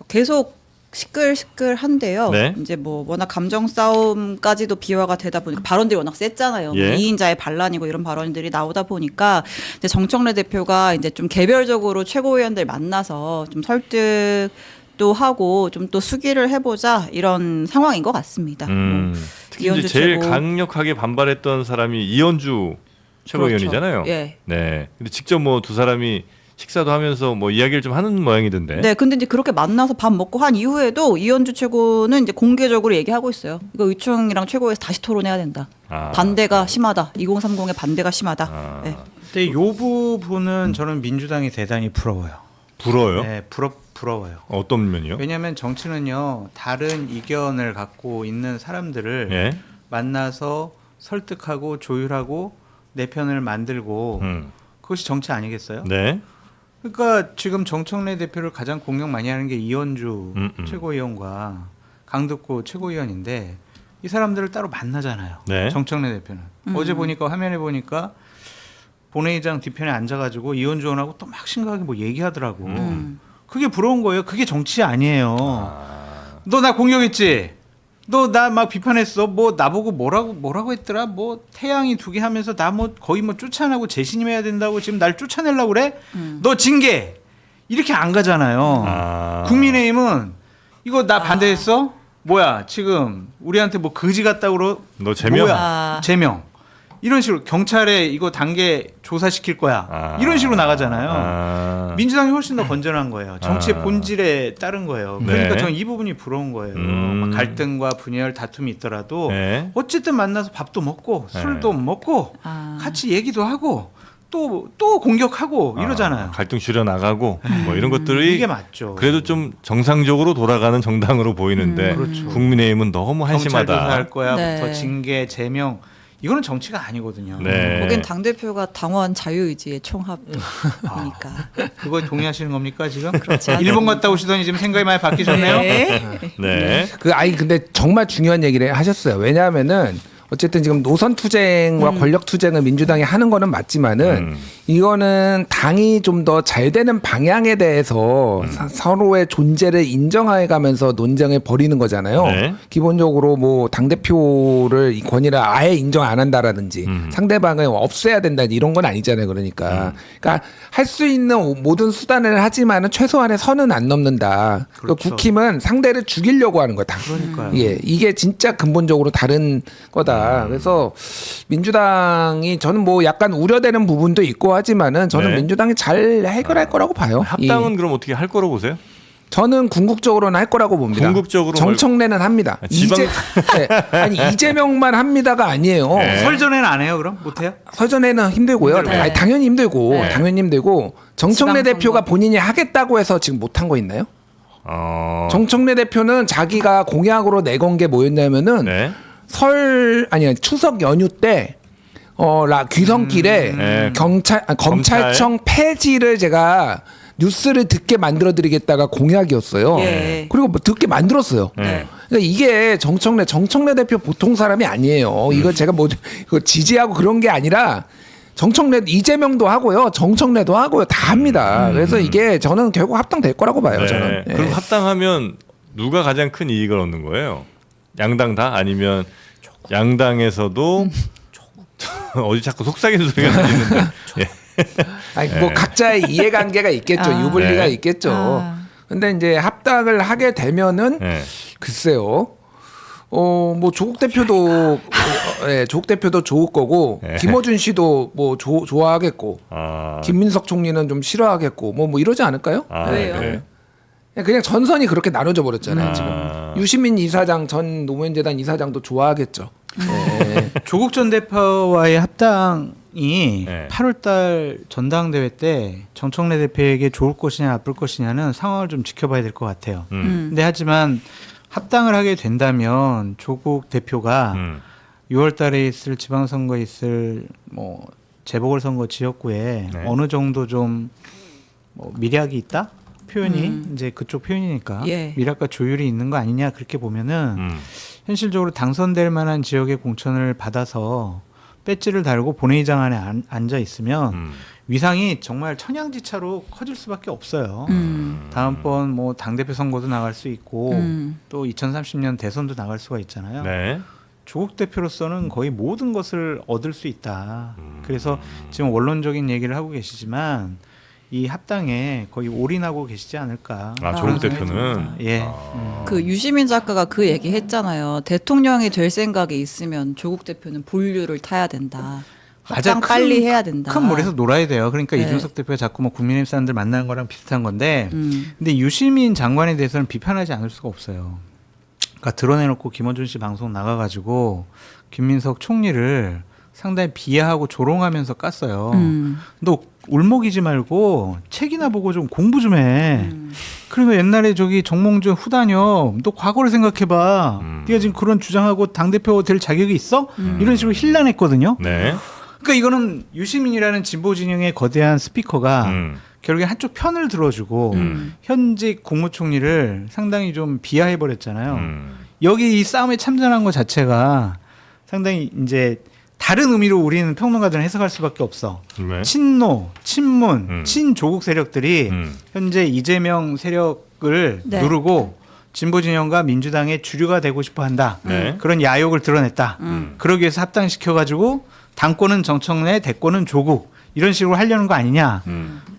계속 시끌시끌한데요. 네. 이제 뭐 워낙 감정 싸움까지도 비화가 되다 보니까 발언들이 워낙 셌잖아요. 예. 2인자의 반란이고 이런 발언들이 나오다 보니까 이제 정청래 대표가 이제 좀 개별적으로 최고위원들 만나서 좀 설득도 하고 좀 또 수기를 해보자 이런 상황인 것 같습니다. 뭐 특히 이제 이현주 제일 최고. 강력하게 반발했던 사람이 이현주 최고위원이잖아요. 그렇죠. 예. 네. 근데 직접 뭐 두 사람이 식사도 하면서 뭐 이야기를 좀 하는 모양이던데. 네, 근데 이제 그렇게 만나서 밥 먹고 한 이후에도 이현주 최고는 이제 공개적으로 얘기하고 있어요. 이거 의총이랑 최고에서 다시 토론해야 된다. 아. 반대가 심하다. 2030의 반대가 심하다. 아. 네. 근데 이 부분은 저는 민주당이 대단히 부러워요. 불어요? 네, 부러워요. 어떤 면이요? 왜냐하면 정치는요 다른 이견을 갖고 있는 사람들을 예. 만나서 설득하고 조율하고 내 편을 만들고 그것이 정치 아니겠어요? 네. 그러니까 지금 정청래 대표를 가장 공격 많이 하는 게 이현주 최고위원과 강덕구 최고위원인데 이 사람들을 따로 만나잖아요. 네. 정청래 대표는 어제 보니까 화면에 보니까 본회의장 뒤편에 앉아가지고 이현주 의원하고 또 막 심각하게 뭐 얘기하더라고. 그게 부러운 거예요. 그게 정치 아니에요. 너 나 공격했지? 너 나 막 비판했어? 뭐 나보고 뭐라고 했더라? 뭐 태양이 두 개 하면서 나 뭐 거의 뭐 쫓아내고 재신임해야 된다고 지금 날 쫓아내려고 그래? 너 징계! 이렇게 안 가잖아요. 아. 국민의힘은 이거 나 반대했어? 뭐야 지금 우리한테 뭐 거지 같다고 그러? 너 제명? 뭐야? 제명. 이런 식으로 경찰에 이거 단계 조사시킬 거야. 아. 이런 식으로 나가잖아요. 아. 민주당이 훨씬 더 건전한 거예요. 정치의 아. 본질에 따른 거예요. 네. 그러니까 저는 이 부분이 부러운 거예요. 막 갈등과 분열, 다툼이 있더라도 네. 어쨌든 만나서 밥도 먹고 네. 술도 먹고 아. 같이 얘기도 하고 또 공격하고 이러잖아요. 갈등 줄여 나가고 뭐 이런 것들이 이게 맞죠. 그래도 좀 정상적으로 돌아가는 정당으로 보이는데 그렇죠. 국민의힘은 너무 경찰 한심하다. 조사할 거야부터 네. 징계, 제명 이거는 정치가 아니거든요. 네. 거긴 당 대표가 당원 자유의지의 총합이니까. 그거 동의하시는 겁니까 지금? 그렇지 않아요. 일본 갔다 오시더니 지금 생각이 많이 바뀌셨네요. 네. 근데 정말 중요한 얘기를 하셨어요. 왜냐하면은 어쨌든 지금 노선 투쟁과 권력 투쟁을 민주당이 하는 거는 맞지만은 이거는 당이 좀 더 잘 되는 방향에 대해서 서로의 존재를 인정해 가면서 논쟁을 벌이는 거잖아요. 네. 기본적으로 뭐 당대표를 이 권위를 아예 인정 안 한다라든지 상대방을 없애야 된다 이런 건 아니잖아요. 그러니까 할 수 있는 모든 수단을 하지만은 최소한의 선은 안 넘는다. 그렇죠. 국힘은 상대를 죽이려고 하는 거다. 그러니까요. 예, 이게 진짜 근본적으로 다른 거다. 그래서 민주당이 저는 뭐 약간 우려되는 부분도 있고 하지만은 저는 네. 민주당이 잘 해결할 거라고 봐요. 합당은 예. 그럼 어떻게 할 거라고 보세요? 저는 궁극적으로는 할 거라고 봅니다. 궁극적으로 정청래는 합니다. 지방- 아니 이재명만 합니다가 아니에요. 네. 설전에는 안 해요 그럼? 못해요? 설전에는 힘들고요. 힘들고. 아니, 당연히 힘들고 네. 당연히 힘들고 정청래 지방선거. 대표가 본인이 하겠다고 해서 지금 못한 거 있나요? 정청래 대표는 자기가 공약으로 내건 게 뭐였냐면은 네. 추석 연휴 때 귀성길에 네. 검찰청 폐지를 제가 뉴스를 듣게 만들어드리겠다가 공약이었어요. 예. 그리고 뭐 듣게 만들었어요. 네. 그러니까 이게 정청래 대표 보통 사람이 아니에요. 이거 제가 뭐 이거 지지하고 그런 게 아니라 정청래 이재명도 하고요, 정청래도 하고요, 다 합니다. 그래서 이게 저는 결국 합당될 거라고 봐요. 네. 저는. 예. 그럼 합당하면 누가 가장 큰 이익을 얻는 거예요? 양당 다 아니면 양당에서도 어디 자꾸 속삭이는 소리가 들리는데. 예. 아니, 뭐 각자의 이해관계가 있겠죠. 아. 유불리가 네. 있겠죠. 아. 근데 이제 합당을 하게 되면은 네. 글쎄요. 뭐 조국 대표도 조국 대표도 좋을 거고 네. 김어준 씨도 뭐 좋아하겠고 아. 김민석 총리는 좀 싫어하겠고 뭐 이러지 않을까요? 아, 왜요? 네. 그냥 전선이 그렇게 나눠져 버렸잖아요. 아. 지금 유시민 이사장 전 노무현재단 이사장도 좋아하겠죠. 네. 조국 전 대표와의 합당이 네. 8월달 전당대회 때 정청래 대표에게 좋을 것이냐 나쁠 것이냐는 상황을 좀 지켜봐야 될 것 같아요. 근데 하지만 합당을 하게 된다면 조국 대표가 6월달에 있을 지방선거에 있을 뭐 재보궐선거 지역구에 네. 어느 정도 좀 뭐 미략이 있다 표현이 이제 그쪽 표현이니까 예. 미략과 조율이 있는 거 아니냐 그렇게 보면은 현실적으로 당선될 만한 지역의 공천을 받아서 배지를 달고 본회의장 안에 앉아 있으면 위상이 정말 천양지차로 커질 수밖에 없어요. 다음번 뭐 당대표 선거도 나갈 수 있고 또 2030년 대선도 나갈 수가 있잖아요. 네. 조국 대표로서는 거의 모든 것을 얻을 수 있다. 그래서 지금 원론적인 얘기를 하고 계시지만 이 합당에 거의 올인하고 계시지 않을까. 아, 그런 조국 생각이 대표는? 듭니다. 예. 그 유시민 작가가 그 얘기 했잖아요. 대통령이 될 생각이 있으면 조국 대표는 본류를 타야 된다. 맞아, 합당 빨리 해야 된다. 큰 물에서 놀아야 돼요. 그러니까 네. 이준석 대표가 자꾸 뭐 국민의힘 사람들 만나는 거랑 비슷한 건데, 근데 유시민 장관에 대해서는 비판하지 않을 수가 없어요. 그러니까 드러내놓고 김어준 씨 방송 나가가지고 김민석 총리를 상당히 비하하고 조롱하면서 깠어요. 너 울먹이지 말고 책이나 보고 좀 공부 좀 해. 그리고 옛날에 저기 정몽준 후다녀, 너 과거를 생각해봐. 네가 지금 그런 주장하고 당대표 될 자격이 있어? 이런 식으로 힐난했거든요. 네. 그러니까 이거는 유시민이라는 진보 진영의 거대한 스피커가 결국에 한쪽 편을 들어주고 현직 국무총리를 상당히 좀 비하해 버렸잖아요. 여기 이 싸움에 참전한 것 자체가 상당히 이제 다른 의미로 우리는 평론가들은 해석할 수밖에 없어. 네. 친노, 친문, 친조국 세력들이 현재 이재명 세력을 네. 누르고 진보 진영과 민주당의 주류가 되고 싶어 한다. 네. 그런 야욕을 드러냈다. 그러기 위해서 합당시켜가지고 당권은 정청래, 대권은 조국 이런 식으로 하려는 거 아니냐.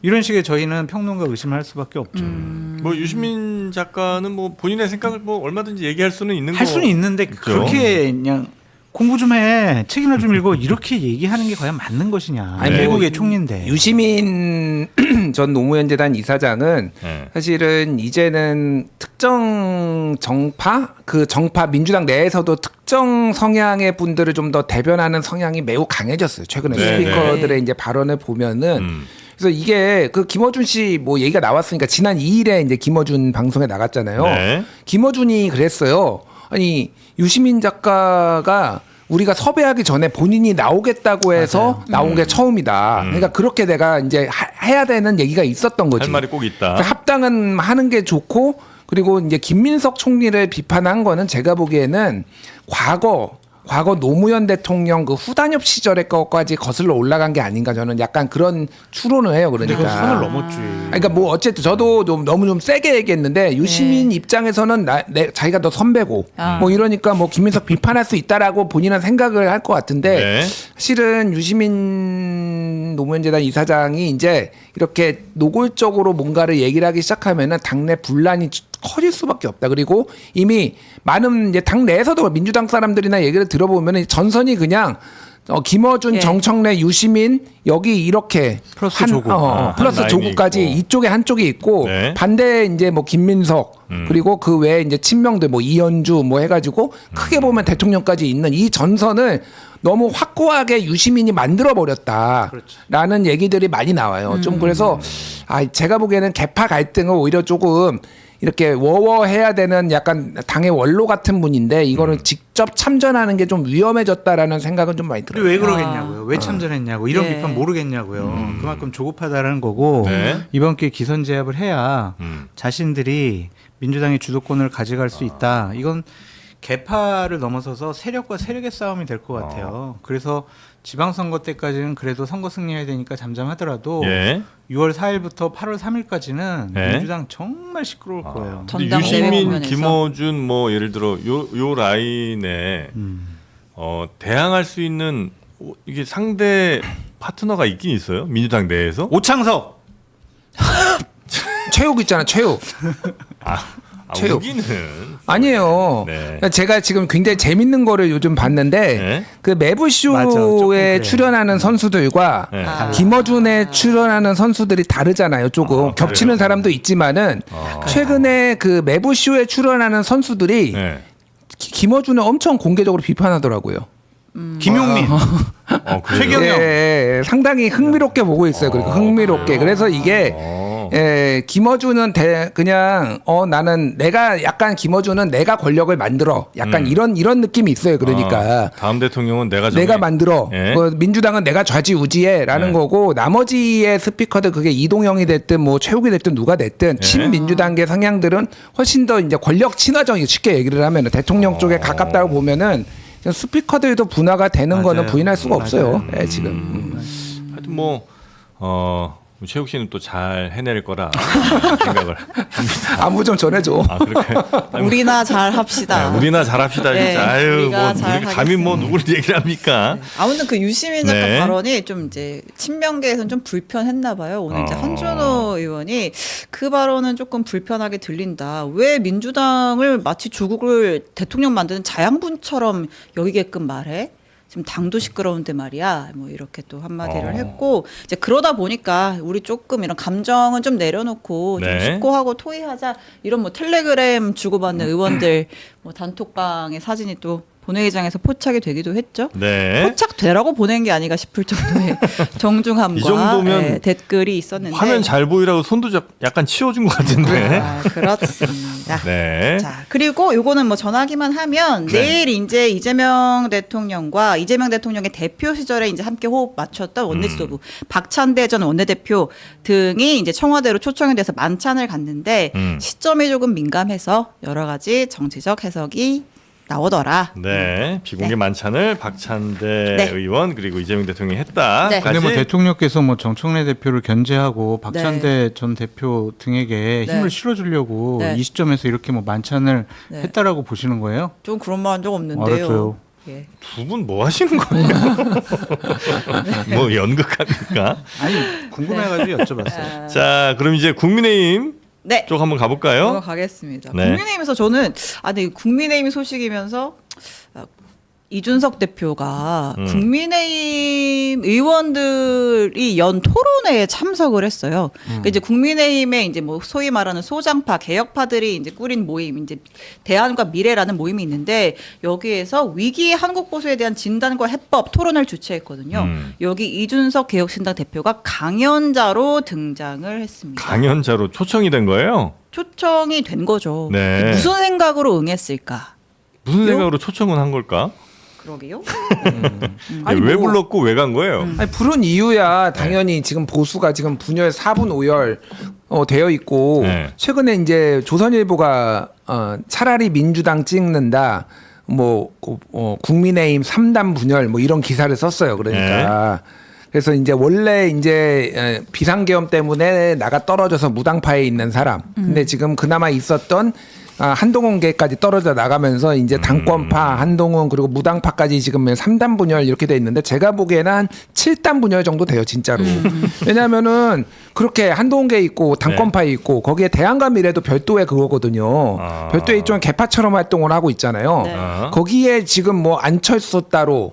이런 식의 저희는 평론가 의심을 할 수밖에 없죠. 뭐 유시민 작가는 뭐 본인의 생각을 뭐 얼마든지 얘기할 수는 있는 할 수는 있는데 그렇죠. 그렇게 그냥 공부 좀 해, 책이나 좀 읽어 이렇게 얘기하는 게 과연 맞는 것이냐. 아니, 미국의 뭐 총리인데. 유시민 전 노무현재단 이사장은 네. 사실은 이제는 특정 정파 민주당 내에서도 특정 성향의 분들을 좀 더 대변하는 성향이 매우 강해졌어요. 최근에 네, 스피커들의 이제 발언을 보면은 그래서 이게 그 김어준 씨 뭐 얘기가 나왔으니까 지난 2일에 이제 김어준 방송에 나갔잖아요. 네. 김어준이 그랬어요. 아니 유시민 작가가 우리가 섭외하기 전에 본인이 나오겠다고 해서 나온 게 처음이다. 그러니까 그렇게 내가 이제 해야 되는 얘기가 있었던 거지. 할 말이 꼭 있다. 그러니까 합당은 하는 게 좋고 그리고 이제 김민석 총리를 비판한 거는 제가 보기에는 과거 노무현 대통령 그 후단협 시절의 것까지 거슬러 올라간 게 아닌가 저는 약간 그런 추론을 해요. 근데 그러니까. 그 선을 넘었지. 그러니까 뭐 어쨌든 저도 좀 너무 좀 세게 얘기했는데 유시민 입장에서는 자기가 더 선배고 뭐 이러니까 뭐 김민석 비판할 수 있다라고 본인은 생각을 할 것 같은데 네. 실은 유시민 노무현재단 이사장이 이제 이렇게 노골적으로 뭔가를 얘기를 하기 시작하면은 당내 분란이 커질 수밖에 없다. 그리고 이미 많은 이제 당 내에서도 민주당 사람들이나 얘기를 들어보면 전선이 그냥 김어준, 예. 정청래, 유시민 여기 이렇게 플러스 조국. 플러스 한 조국까지 라인이 있고. 이쪽에 한쪽이 있고 네. 반대에 이제 뭐 김민석 그리고 그 외에 이제 친명들 뭐 이현주 뭐 해가지고 크게 보면 대통령까지 있는 이 전선을 너무 확고하게 유시민이 만들어 버렸다라는 얘기들이 많이 나와요. 좀 그래서 제가 보기에는 개파 갈등을 오히려 조금 이렇게 워워해야 되는 약간 당의 원로 같은 분인데 이거를 직접 참전하는 게 좀 위험해졌다라는 생각은 좀 많이 근데 들어요. 왜 그러겠냐고요? 왜 참전했냐고? 이런 예. 비판 모르겠냐고요? 그만큼 조급하다는 거고 네. 이번 기회에 기선 제압을 해야 음. 자신들이 민주당의 주도권을 가져갈 수 있다. 이건 개파를 넘어서서 세력과 세력의 싸움이 될 것 같아요. 그래서 지방선거 때까지는 그래도 선거 승리해야 되니까 잠잠하더라도 예. 6월 4일부터 8월 3일까지는 네. 민주당 정말 시끄러울 거예요. 근데 전당대회 유시민, 국면에서. 김어준 뭐 예를 들어 요 라인에 대항할 수 있는 이게 상대 파트너가 있긴 있어요. 민주당 내에서. 오창석 최욱 있잖아, 최욱. 최욱. 우기는 아니에요. 네. 그러니까 제가 지금 굉장히 재밌는 거를 요즘 봤는데 네. 그 맞아, 조금 매부쇼에 그래요. 출연하는 선수들과 네. 김어준에 출연하는 선수들이 다르잖아요. 조금 겹치는 그래요? 사람도 있지만은 최근에 그 매부쇼에 출연하는 선수들이 네. 김어준을 엄청 공개적으로 비판하더라고요. 김용민 그래요? 최경영. 예, 상당히 흥미롭게 보고 있어요. 그러니까 흥미롭게. 그래서 이게 김어준은 그냥 나는 내가 약간 김어준은 내가 권력을 만들어. 약간 이런 느낌이 있어요. 그러니까 다음 대통령은 내가 정해. 내가 만들어. 예. 민주당은 내가 좌지우지해라는 네. 거고 나머지의 스피커들 그게 이동영이 됐든 뭐 최욱이 됐든 누가 됐든 친민주당계 성향들은 훨씬 더 이제 권력 친화적이 쉽게 얘기를 하면은 대통령 쪽에 가깝다고 보면은 스피커들도 분화가 되는 거는 맞아요. 부인할 수가 없어요. 맞아요. 예, 지금. 하여튼 뭐 최욱 씨는 또 잘 해낼 거라 생각을 합니다. 안부 좀 전해줘. 그렇게. 우리나 잘 합시다. 우리나 잘합시다. 네, 진짜. 아유, 우리가 뭐 잘 이렇게 감히 뭐 하겠습니다. 누구를 얘기를 합니까? 아무튼 그 유시민 작가 네. 발언이 좀 이제 친명계에서는 좀 불편했나 봐요. 오늘 이제 한준호 의원이 그 발언은 조금 불편하게 들린다. 왜 민주당을 마치 조국을 대통령 만드는 자양분처럼 여기게끔 말해? 지금 당도 시끄러운데 말이야. 뭐 이렇게 또 한마디를 했고 이제 그러다 보니까 우리 조금 이런 감정은 좀 내려놓고 네. 좀 숙고하고 토의하자. 이런 뭐 텔레그램 주고받는 의원들 뭐 단톡방의 사진이 또 본회의장에서 포착이 되기도 했죠. 네. 포착되라고 보낸 게 아닌가 싶을 정도의 정중함과 이 정도면 예, 댓글이 있었는데 화면 잘 보이라고 손도 약간 치워준 것 같은데. 그렇습니다. 네. 자, 그리고 요거는 뭐 전하기만 하면 네. 내일 이제 이재명 대통령의 대표 시절에 이제 함께 호흡 맞췄던 원내지도부 박찬대 전 원내대표 등이 이제 청와대로 초청이 돼서 만찬을 갔는데 시점이 조금 민감해서 여러 가지 정치적 해석이 나오더라. 네, 비공개 네. 만찬을 박찬대 네. 의원 그리고 이재명 대통령이 했다. 네. 근데 뭐 대통령께서 뭐 정청래 대표를 견제하고 박찬대 네. 전 대표 등에게 네. 힘을 실어주려고 네. 이 시점에서 이렇게 뭐 만찬을 네. 했다라고 보시는 거예요? 좀 그런 말 한 적 없는데요. 알았어요. 예. 두 분 뭐 하시는 거예요? 뭐 연극합니까? 아니 궁금해가지고 여쭤봤어요. 자, 그럼 이제 국민의힘 네. 쪽 한번 가볼까요? 넘어가겠습니다. 네. 국민의힘에서 저는 근데 국민의힘 소식이면서 이준석 대표가 국민의힘 의원들이 연 토론회에 참석을 했어요. 그러니까 이제 국민의힘에 이제 뭐 소위 말하는 소장파, 개혁파들이 이제 꾸린 모임, 이제 대안과 미래라는 모임이 있는데 여기에서 위기의 한국 보수에 대한 진단과 해법 토론을 주최했거든요. 여기 이준석 개혁신당 대표가 강연자로 등장을 했습니다. 강연자로 초청이 된 거예요? 초청이 된 거죠. 네. 무슨 생각으로 응했을까? 무슨 생각으로 초청은 한 걸까? 그러게요. 아니, 왜 뭐- 불렀고 왜 간 거예요? 아니 부른 이유야 당연히 지금 보수가 지금 분열 4분 5열 되어 있고 네. 최근에 이제 조선일보가 차라리 민주당 찍는다 뭐 국민의힘 3단 분열 뭐 이런 기사를 썼어요. 그러니까 그래서 이제 원래 이제 비상계엄 때문에 나가 떨어져서 무당파에 있는 사람 근데 지금 그나마 있었던 한동훈계까지 떨어져 나가면서 이제 당권파, 한동훈 그리고 무당파까지 지금 3단 분열 이렇게 돼 있는데 제가 보기에는 한 7단 분열 정도 돼요, 진짜로. 왜냐면은 그렇게 한동훈계 있고 당권파에 있고 거기에 대한과 미래도 별도의 그거거든요. 아. 별도의 일종의 개파처럼 활동을 하고 있잖아요. 네. 거기에 지금 뭐 안철수 따로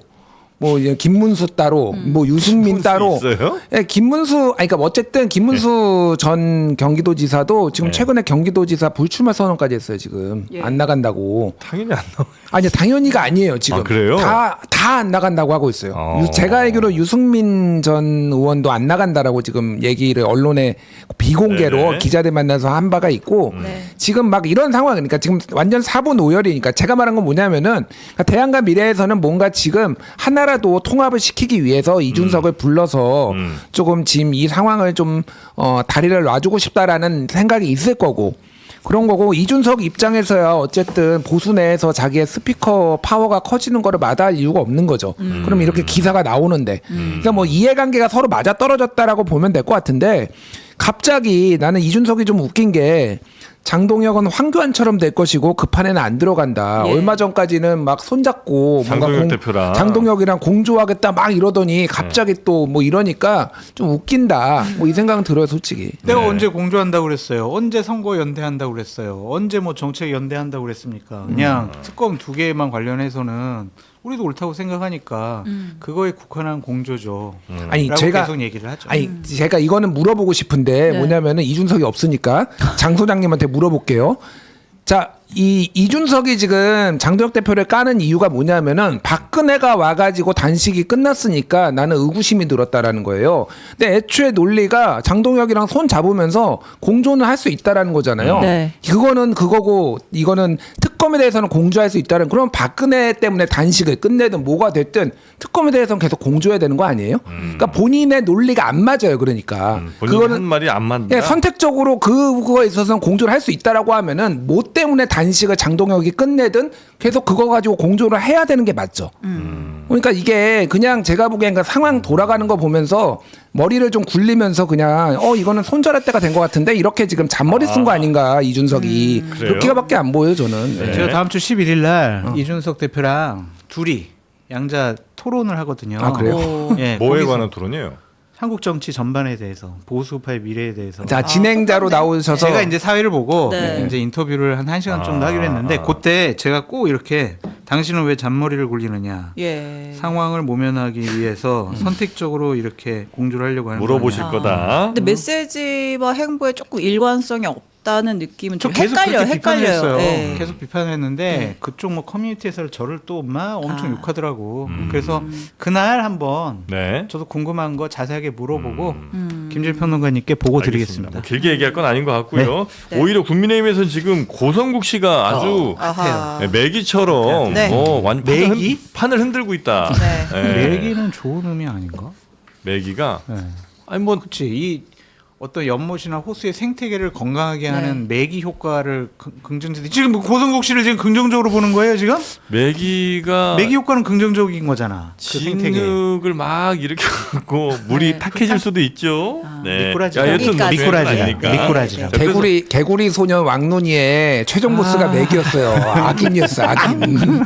뭐 이제 김문수 따로 뭐 유승민 따로 있어요? 예, 김문수 아니 그러니까 어쨌든 김문수 전 경기도지사도 지금 네. 최근에 경기도지사 불출마 선언까지 했어요, 지금. 예. 안 나간다고. 당연히 안 나와요. 아니 당연히가 아니에요, 지금. 아, 그래요? 다 안 나간다고 하고 있어요. 제가 알기로 유승민 전 의원도 안 나간다라고 지금 얘기를 언론에 비공개로 네네. 기자들 만나서 한 바가 있고 네. 지금 막 이런 상황이니까 지금 완전 4분 5열이니까 제가 말한 건 뭐냐면은 대한과 미래에서는 뭔가 지금 하나라도 통합을 시키기 위해서 이준석을 불러서 조금 지금 이 상황을 좀 다리를 놔주고 싶다라는 생각이 있을 거고 그런 거고 이준석 입장에서야 어쨌든 보수 내에서 자기의 스피커 파워가 커지는 거를 마다할 이유가 없는 거죠. 그럼 이렇게 기사가 나오는데 그러니까 뭐 이해관계가 서로 맞아 떨어졌다라고 보면 될 것 같은데 갑자기 나는 이준석이 좀 웃긴 게 장동혁은 황교안처럼 될 것이고 그 판에는 안 들어간다. 예. 얼마 전까지는 막 손잡고 장동혁 대표랑. 장동혁이랑 공조하겠다 막 이러더니 갑자기 또 뭐 이러니까 좀 웃긴다. 뭐 이 생각은 들어요, 솔직히. 내가 네. 언제 공조한다고 그랬어요? 언제 선거 연대한다고 그랬어요? 언제 뭐 정책 연대한다고 그랬습니까? 그냥 특검 2개만 관련해서는 우리도 옳다고 생각하니까 그거에 국한한 공조죠. 아니 라고 제가 계속 얘기를 하죠. 아니 제가 이거는 물어보고 싶은데 네. 뭐냐면은 이준석이 없으니까 장 소장님한테 물어볼게요. 자, 이 이준석이 지금 장동혁 대표를 까는 이유가 뭐냐면은 박근혜가 와가지고 단식이 끝났으니까 나는 의구심이 들었다라는 거예요. 근데 애초에 논리가 장동혁이랑 손 잡으면서 공조는 할 수 있다라는 거잖아요. 네. 그거는 그거고 이거는 특검에 대해서는 공조할 수 있다는. 그럼 박근혜 때문에 단식을 끝내든 뭐가 됐든 특검에 대해서는 계속 공조해야 되는 거 아니에요? 그러니까 본인의 논리가 안 맞아요. 그러니까 본인이 한 말이 안 맞다. 예, 선택적으로 그거에 있어서는 공조를 할 수 있다라고 하면은 뭐 때문에 단식을 장동혁이 끝내든 계속 그거 가지고 공조를 해야 되는 게 맞죠. 그러니까 이게 그냥 제가 보기엔 그 상황 돌아가는 거 보면서 머리를 좀 굴리면서 그냥 이거는 손절할 때가 된 것 같은데 이렇게 지금 잔머리 쓴 거 아닌가 이준석이 그래요? 그렇게밖에 안 보여요 저는. 네. 제가 다음 주 11일 날 이준석 대표랑 둘이 양자 토론을 하거든요. 아, 그래요? 오. 예, 뭐에 거기서 관한 토론이에요? 한국 정치 전반에 대해서 보수파의 미래에 대해서 자 진행자로 똑같네. 나오셔서 제가 이제 사회를 보고 네. 이제 인터뷰를 한 1시간 정도 하기로 했는데 그때 제가 꼭 이렇게 당신은 왜 잔머리를 굴리느냐 예. 상황을 모면하기 위해서 선택적으로 이렇게 공조를 하려고 하는 물어보실 거냐. 거다. 근데 메시지와 행보에 조금 일관성이 없다는 느낌은 저 좀 계속 헷갈려요. 그렇게 비판을 헷갈려요. 했어요. 예. 계속 비판을 했는데 그쪽 뭐 커뮤니티에서 저를 또 막 엄청 아. 욕하더라고. 그래서 그날 한번 네. 저도 궁금한 거 자세하게 물어보고 음. 김질 평론가님께 보고 알겠습니다. 드리겠습니다. 뭐 길게 얘기할 건 아닌 것 같고요. 네. 오히려 국민의힘에서는 지금 고성국 씨가 아주 아하. 네, 매기처럼 네. 매기? 판을 흔들고 있다. 네. 네. 매기는 좋은 의미 아닌가? 매기가 네. 아니 뭐 그렇지. 이 어떤 연못이나 호수의 생태계를 건강하게 하는 매기 효과를 긍정적으로 지금 뭐 고성국 씨를 지금 긍정적으로 보는 거예요 지금? 매기가 매기 효과는 긍정적인 거잖아. 그 생태계. 진흙을 막 일으켜갖고 물이 네. 탁해질 수도 있죠. 네. 미꾸라지가. 야, 여튼 뭐 여기까지. 미꾸라지가 미꾸라지가. 아니니까. 미꾸라지가. 네. 자, 그래서 개구리 소년 왕눈이의 최종 보스가 맥이었어요. 악인이었어 악인.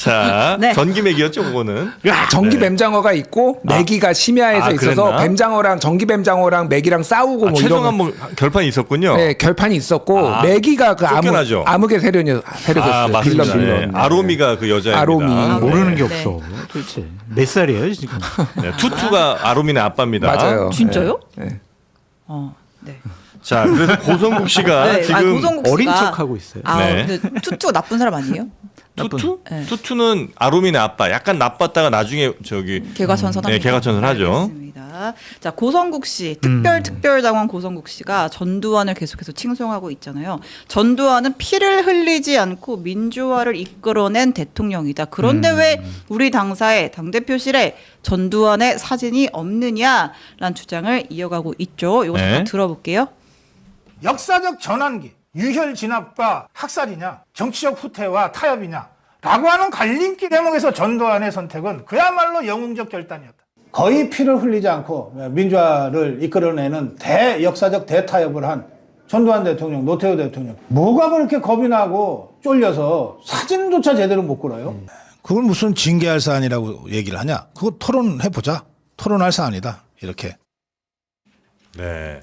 자 네. 전기 매기였죠 그거는. 전기 뱀장어가 있고 매기가 심야에서 아, 있어서 그랬나? 뱀장어랑 전기 뱀장어랑 매기랑 싸우고 뭐 최종 이런 한번 결판이 있었군요. 네, 결판이 있었고 아, 매기가 그 쫓겨나죠. 암흑의 세력이었어요. 아 맞습니다. 빌런. 네. 아로미가 그 여자입니다. 아로미. 모르는 게 네. 없어. 도대체 몇 살이에요 지금? 네, 투투가 아로미네 아빠입니다. 맞아요. 진짜요? 네. 네. 자 그래서 고성국 씨가 네. 지금 고성국 어린 씨가- 척하고 있어요. 아, 네. 근데 투투 나쁜 사람 아니에요? 투투? 네. 투투는 아로미네 아빠. 약간 나빴다가 나중에 저기 개과천선합니다. 네, 개과천선하죠. 알겠습니다. 알겠습니다. 자, 고성국 씨, 특별당원 고성국 씨가 전두환을 계속해서 칭송하고 있잖아요. 전두환은 피를 흘리지 않고 민주화를 이끌어낸 대통령이다. 그런데 왜 우리 당사에 당대표실에 전두환의 사진이 없느냐라는 주장을 이어가고 있죠. 이거 잠깐 네. 들어볼게요. 역사적 전환기, 유혈 진압과 학살이냐, 정치적 후퇴와 타협이냐 라고 하는 갈림길 대목에서 전두환의 선택은 그야말로 영웅적 결단이었다. 거의 피를 흘리지 않고 민주화를 이끌어내는 역사적 대타협을 한 전두환 대통령, 노태우 대통령. 뭐가 그렇게 겁이 나고 쫄려서 사진조차 제대로 못 끌어요? 그걸 무슨 징계할 사안이라고 얘기를 하냐? 그거 토론해보자. 토론할 사안이다. 이렇게. 네.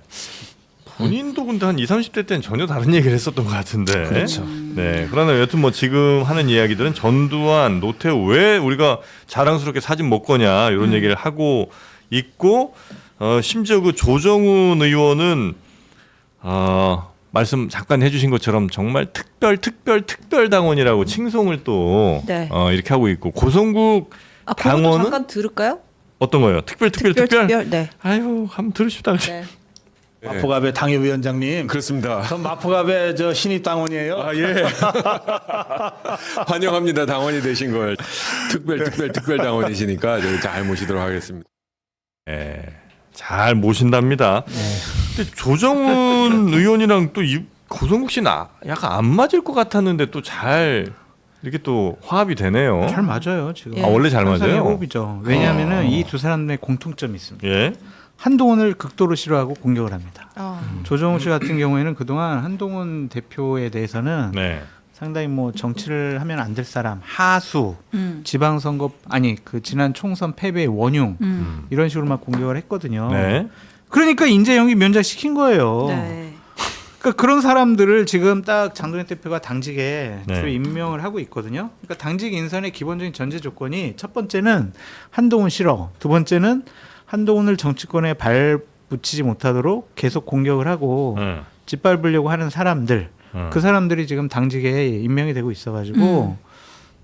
본인도 근데 한 20, 30대 때는 전혀 다른 얘기를 했었던 것 같은데. 그렇죠. 네. 그러나 여튼 뭐 지금 하는 이야기들은 전두환, 노태우 왜 우리가 자랑스럽게 사진 못 거냐 이런 얘기를 하고 있고 심지어 그 조정훈 의원은 말씀 잠깐 해주신 것처럼 정말 특별 당원이라고 칭송을 또 네. 이렇게 하고 있고 고성국 그것도 당원은 잠깐 들을까요? 어떤 거예요? 특별. 네. 아유 한번 들으십시다. 네. 마포갑의 당협위원장님. 그렇습니다. 전 마포갑의 신입 당원이에요. 아, 예. 환영합니다. 당원이 되신 걸. 특별 당원이시니까 저희 잘 모시도록 하겠습니다. 네, 잘 모신답니다. 근데 조정훈 의원이랑 또 이 고성국 씨는 약간 안 맞을 것 같았는데 또 잘 이렇게 또 화합이 되네요. 잘 맞아요 지금. 아, 원래 잘 항상의 맞아요? 호흡이죠. 왜냐하면은 이 두 사람의 공통점이 있습니다. 예. 한동훈을 극도로 싫어하고 공격을 합니다. 어. 조정훈 씨 같은 경우에는 그동안 한동훈 대표에 대해서는 네. 상당히 뭐 정치를 하면 안 될 사람, 하수, 음. 지방선거 아니 그 지난 총선 패배의 원흉 이런 식으로 막 공격을 했거든요. 네. 그러니까 인재영입 면제시킨 거예요. 네. 그러니까 그런 사람들을 지금 딱 장동현 대표가 당직에 네. 주로 임명을 하고 있거든요. 그러니까 당직 인선의 기본적인 전제 조건이 첫 번째는 한동훈 싫어, 두 번째는 한동훈을 정치권에 발붙이지 못하도록 계속 공격을 하고 짓밟으려고 하는 사람들, 그 사람들이 지금 당직에 임명이 되고 있어가지고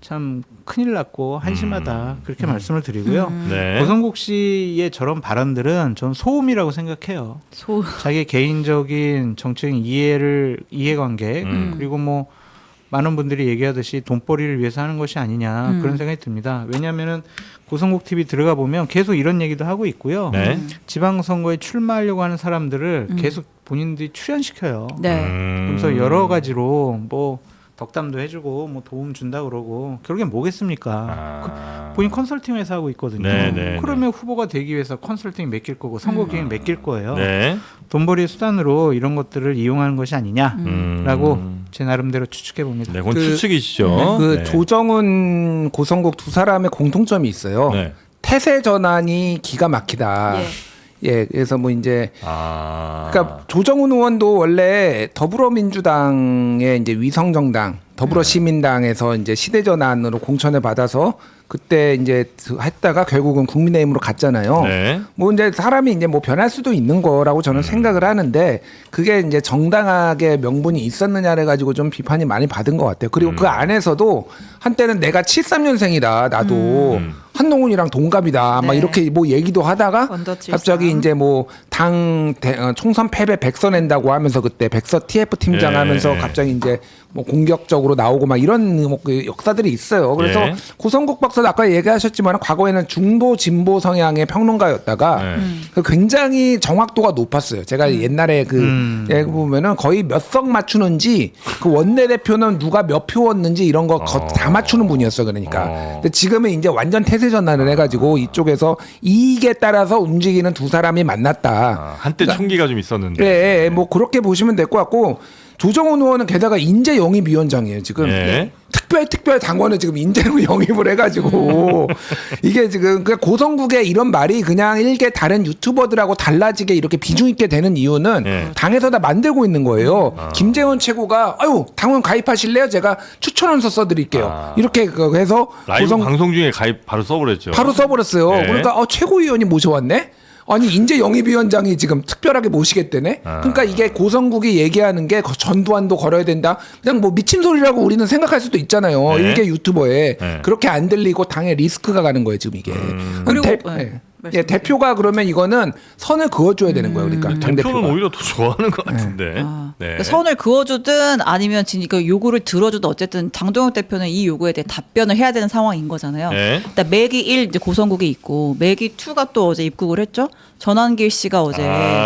참 큰일 났고 한심하다 그렇게 말씀을 드리고요. 네. 고성국 씨의 저런 발언들은 전 소음이라고 생각해요. 자기의 개인적인 정치적인 이해관계 그리고 뭐 많은 분들이 얘기하듯이 돈벌이를 위해서 하는 것이 아니냐 그런 생각이 듭니다. 왜냐하면은 고성국 TV 들어가 보면 계속 이런 얘기도 하고 있고요. 네. 지방선거에 출마하려고 하는 사람들을 계속 본인들이 출연시켜요. 네. 그래서 여러 가지로 뭐 덕담도 해주고 뭐 도움 준다 그러고 결국엔 뭐겠습니까? 본인 컨설팅 회사 하고 있거든요. 네. 그러면 후보가 되기 위해서 컨설팅 맡길 거고 선거 기획 맡길 거예요. 네. 돈벌이의 수단으로 이런 것들을 이용하는 것이 아니냐라고 제 나름대로 추측해 봅니다. 네, 그건 그- 추측이시죠. 그 네. 조정훈, 고성국 두 사람의 공통점이 있어요. 네. 태세 전환이 기가 막히다. 예, 그래서 뭐 이제 그러니까 조정훈 의원도 원래 더불어민주당의 이제 위성정당, 더불어시민당에서 이제 시대전환으로 공천을 받아서 그때 이제 했다가 결국은 국민의힘으로 갔잖아요. 네. 뭐 이제 사람이 이제 뭐 변할 수도 있는 거라고 저는 생각을 하는데 그게 이제 정당하게 명분이 있었느냐를 가지고 좀 비판이 많이 받은 것 같아요. 그리고 그 안에서도 한때는 내가 73년생이다. 나도 한동훈이랑 동갑이다. 막 네. 이렇게 뭐 얘기도 하다가 언더칠삼. 갑자기 이제 뭐 총선 패배 백서 낸다고 하면서 그때 백서 TF 팀장 예. 하면서 갑자기 이제 뭐 공격적으로 나오고 막 이런 뭐그 역사들이 있어요. 그래서 예. 고성국 박사도 아까 얘기하셨지만 과거에는 중도 진보 성향의 평론가였다가 그 굉장히 정확도가 높았어요. 제가 옛날에 그 얘기 보면은 거의 몇 석 맞추는지 그 원내대표는 누가 몇 표 얻는지 이런 거 다 맞추는 분이었어. 그러니까. 근데 지금은 이제 완전 태세 전환을 해가지고 이쪽에서 이익에 따라서 움직이는 두 사람이 만났다. 한때 총기가 좀 있었는데. 네, 뭐 그렇게 보시면 될 것 같고 조정훈 의원은 게다가 인재 영입 위원장이에요 지금. 예. 특별 당원을 지금 인재로 영입을 해가지고 이게 지금 그 고성국의 이런 말이 그냥 일개 다른 유튜버들하고 달라지게 이렇게 비중 있게 되는 이유는 예. 당에서 다 만들고 있는 거예요. 김재원 최고가 아유 당원 가입하실래요? 제가 추천원서 써드릴게요. 이렇게 해서 라이브 방송 중에 가입 바로 써버렸죠. 바로 써버렸어요. 네. 그러니까 최고위원이 모셔왔네. 아니 인재 영입위원장이 지금 특별하게 모시겠다네. 그러니까 이게 고성국이 얘기하는 게 전두환도 걸어야 된다. 그냥 뭐 미친 소리라고 우리는 생각할 수도 있잖아요. 네. 일개 유튜버에 네. 그렇게 안 들리고 당에 리스크가 가는 거예요 지금 이게. 그리고 대- 네. 네. 예, 대표가 그러면 이거는 선을 그어줘야 되는 거예요. 그러니까 당 대표는 대표가. 오히려 더 좋아하는 것 같은데. 아, 네. 그러니까 선을 그어주든 아니면 진짜 요구를 들어주든 어쨌든 장동혁 대표는 이 요구에 대해 답변을 해야 되는 상황인 거잖아요. 네. 일단 매기 1 이제 고성국이 있고 매기 2가 또 어제 입국을 했죠. 전환길 씨가 어제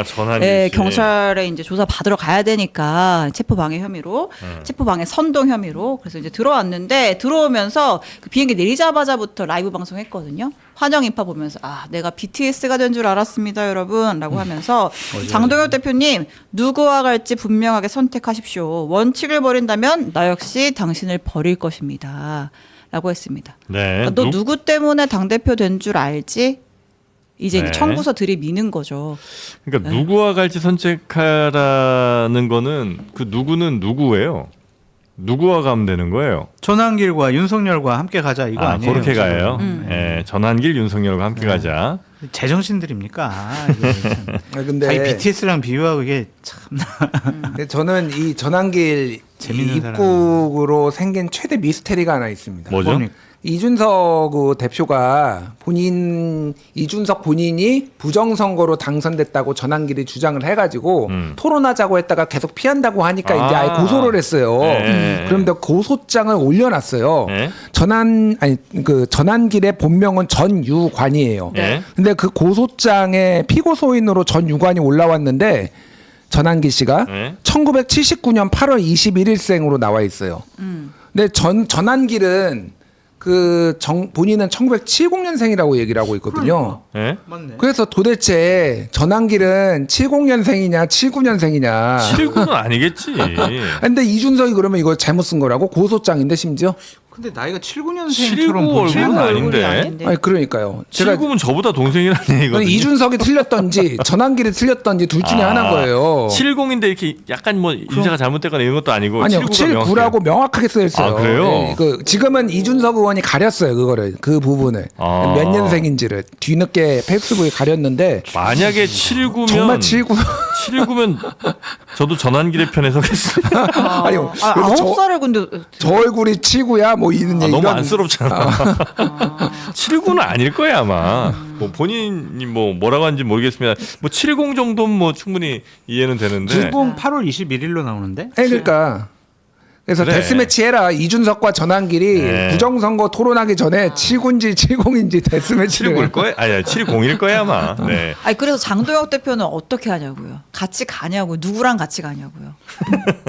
전환길 예, 씨. 경찰에 이제 조사 받으러 가야 되니까 체포방해 혐의로 체포방해 선동 혐의로 그래서 이제 들어왔는데 들어오면서 그 비행기 내리자마자부터 라이브 방송했거든요. 환영 인파 보면서 내가 BTS가 된 줄 알았습니다, 여러분라고 하면서 장동혁 대표님 누구와 갈지 분명하게 선택하십시오. 원칙을 버린다면 나 역시 당신을 버릴 것입니다.라고 했습니다. 네. 너 누구 때문에 당 대표 된 줄 알지? 이제 네. 청구서 들이미는 거죠. 그러니까 누구와 갈지 선택하라는 거는 그 누구는 누구예요? 누구와 가면 되는 거예요? 전환길과 윤석열과 함께 가자 이거 아니에요? 그렇게 지금. 가요. 예, 전환길 윤석열과 함께 네. 가자. 제정신들입니까? 이게 참. 근데 아니, BTS랑 비유하고 이게 참. 근데 저는 이 전환길 재밌는 입국으로 생긴 최대 미스테리가 하나 있습니다. 뭐죠? 뭡니까? 이준석 대표가 이준석 본인이 부정선거로 당선됐다고 전환길이 주장을 해가지고 토론하자고 했다가 계속 피한다고 하니까 이제 아예 고소를 했어요. 네. 그런데 고소장을 올려놨어요. 네. 전환길의 본명은 전유관이에요. 네. 근데 그 고소장에 피고소인으로 전유관이 올라왔는데 전환길 씨가 네. 1979년 8월 21일생으로 나와 있어요. 근데 전환길은 본인은 1970년생이라고 얘기를 하고 있거든요. 예? 맞네. 그래서 도대체 전환길은 70년생이냐 79년생이냐. 79는 아니겠지. 근데 이준석이 그러면 이거 잘못 쓴 거라고 고소장인데 심지어? 근데 나이가 79년생처럼 79 얼굴은 아닌데. 아니 그러니까요. 제가 79는 저보다 동생이라는 얘기거든요. 이준석이 틀렸던지 전환길이 틀렸던지 둘 중에 하나인 거예요. 70인데 이렇게 약간 뭐 인사가 잘못됐거나 이런 것도 아니고 아니요, 79가 79라고 명확하게 써 있어요. 그래요? 네, 지금은 이준석 의원이 가렸어요, 그 부분을. 아. 몇 년생인지를 뒤늦게 페이스북에 가렸는데 만약에 79면 정말 79. 79면 저도 전환길의 편에 서겠습니다. 아니요. 그래서 9살을 근데 저 얼굴이 79야 뭐 이런 얘기. 너무 안쓰럽잖아. 79는 아닐 거예요 아마. 뭐 본인이 뭐라고 하는지 모르겠습니다. 뭐 70 정도는 뭐 충분히 이해는 되는데. 지금 8월 21일로 나오는데? 그러니까. 그래서 그래. 데스매치 해라. 이준석과 전환길이 네. 부정선거 토론하기 전에 79인지 70인지 데스매치를 70일 거예요? 아니 70일 거예요 아마. 네. 아니 그래서 장동혁 대표는 어떻게 하냐고요? 같이 가냐고요? 누구랑 같이 가냐고요?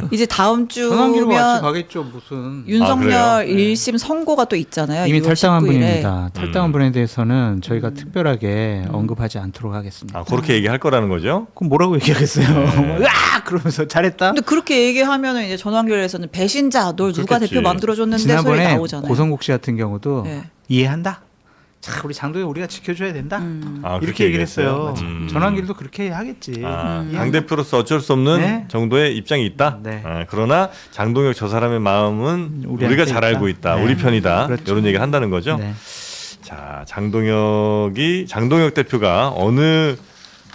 이제 다음 전환길과 같이 주면 가겠죠 무슨. 윤석열 그래요? 1심 선고가 또 있잖아요. 이미 6월 탈당한 19일에. 분입니다. 탈당한 분에 대해서는 저희가 특별하게 언급하지 않도록 하겠습니다. 그렇게 얘기할 거라는 거죠? 그럼 뭐라고 얘기하겠어요? 으악! 그러면서 잘했다. 근데 그렇게 얘기하면은 이제 전환길에서는 배신자, 널 누가 그렇겠지. 대표 만들어줬는데 소리 지난번에 나오잖아요. 고성국 씨 같은 경우도 네. 이해한다. 자, 우리 장동혁 우리가 지켜줘야 된다. 아, 이렇게 그렇게 얘기를 했어요. 얘기했어요? 전환길도 그렇게 하겠지. 당 대표로서 어쩔 수 없는 네. 정도의 입장이 있다. 네. 그러나 장동혁 저 사람의 마음은 우리한테 우리가 잘 알고 있다. 네. 우리 편이다. 그렇죠. 이런 얘기를 한다는 거죠. 네. 자, 장동혁 대표가 어느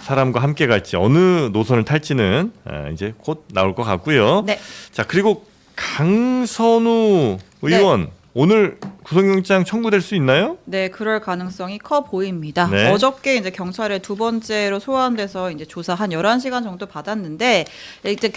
사람과 함께 갈지 어느 노선을 탈지는 이제 곧 나올 것 같고요. 네. 자, 그리고 강선우 의원 오늘 구속영장 청구될 수 있나요? 네, 그럴 가능성이 커 보입니다. 네. 어저께 이제 경찰에 두 번째로 소환돼서 이제 조사 한 11시간 정도 받았는데 이제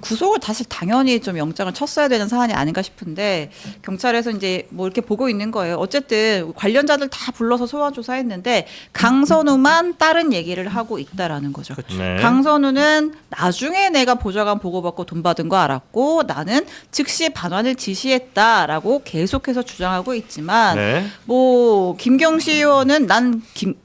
구속을 다시 당연히 좀 영장을 쳤어야 되는 사안이 아닌가 싶은데 경찰에서 이제 뭐 이렇게 보고 있는 거예요. 어쨌든 관련자들 다 불러서 소환 조사했는데 강선우만 다른 얘기를 하고 있다라는 거죠. 네. 강선우는 나중에 내가 보좌관 보고받고 돈 받은 거 알았고 나는 즉시 반환을 지시했다라고 계속해서 주장하고 있지만 네. 뭐 김경시 의원은 난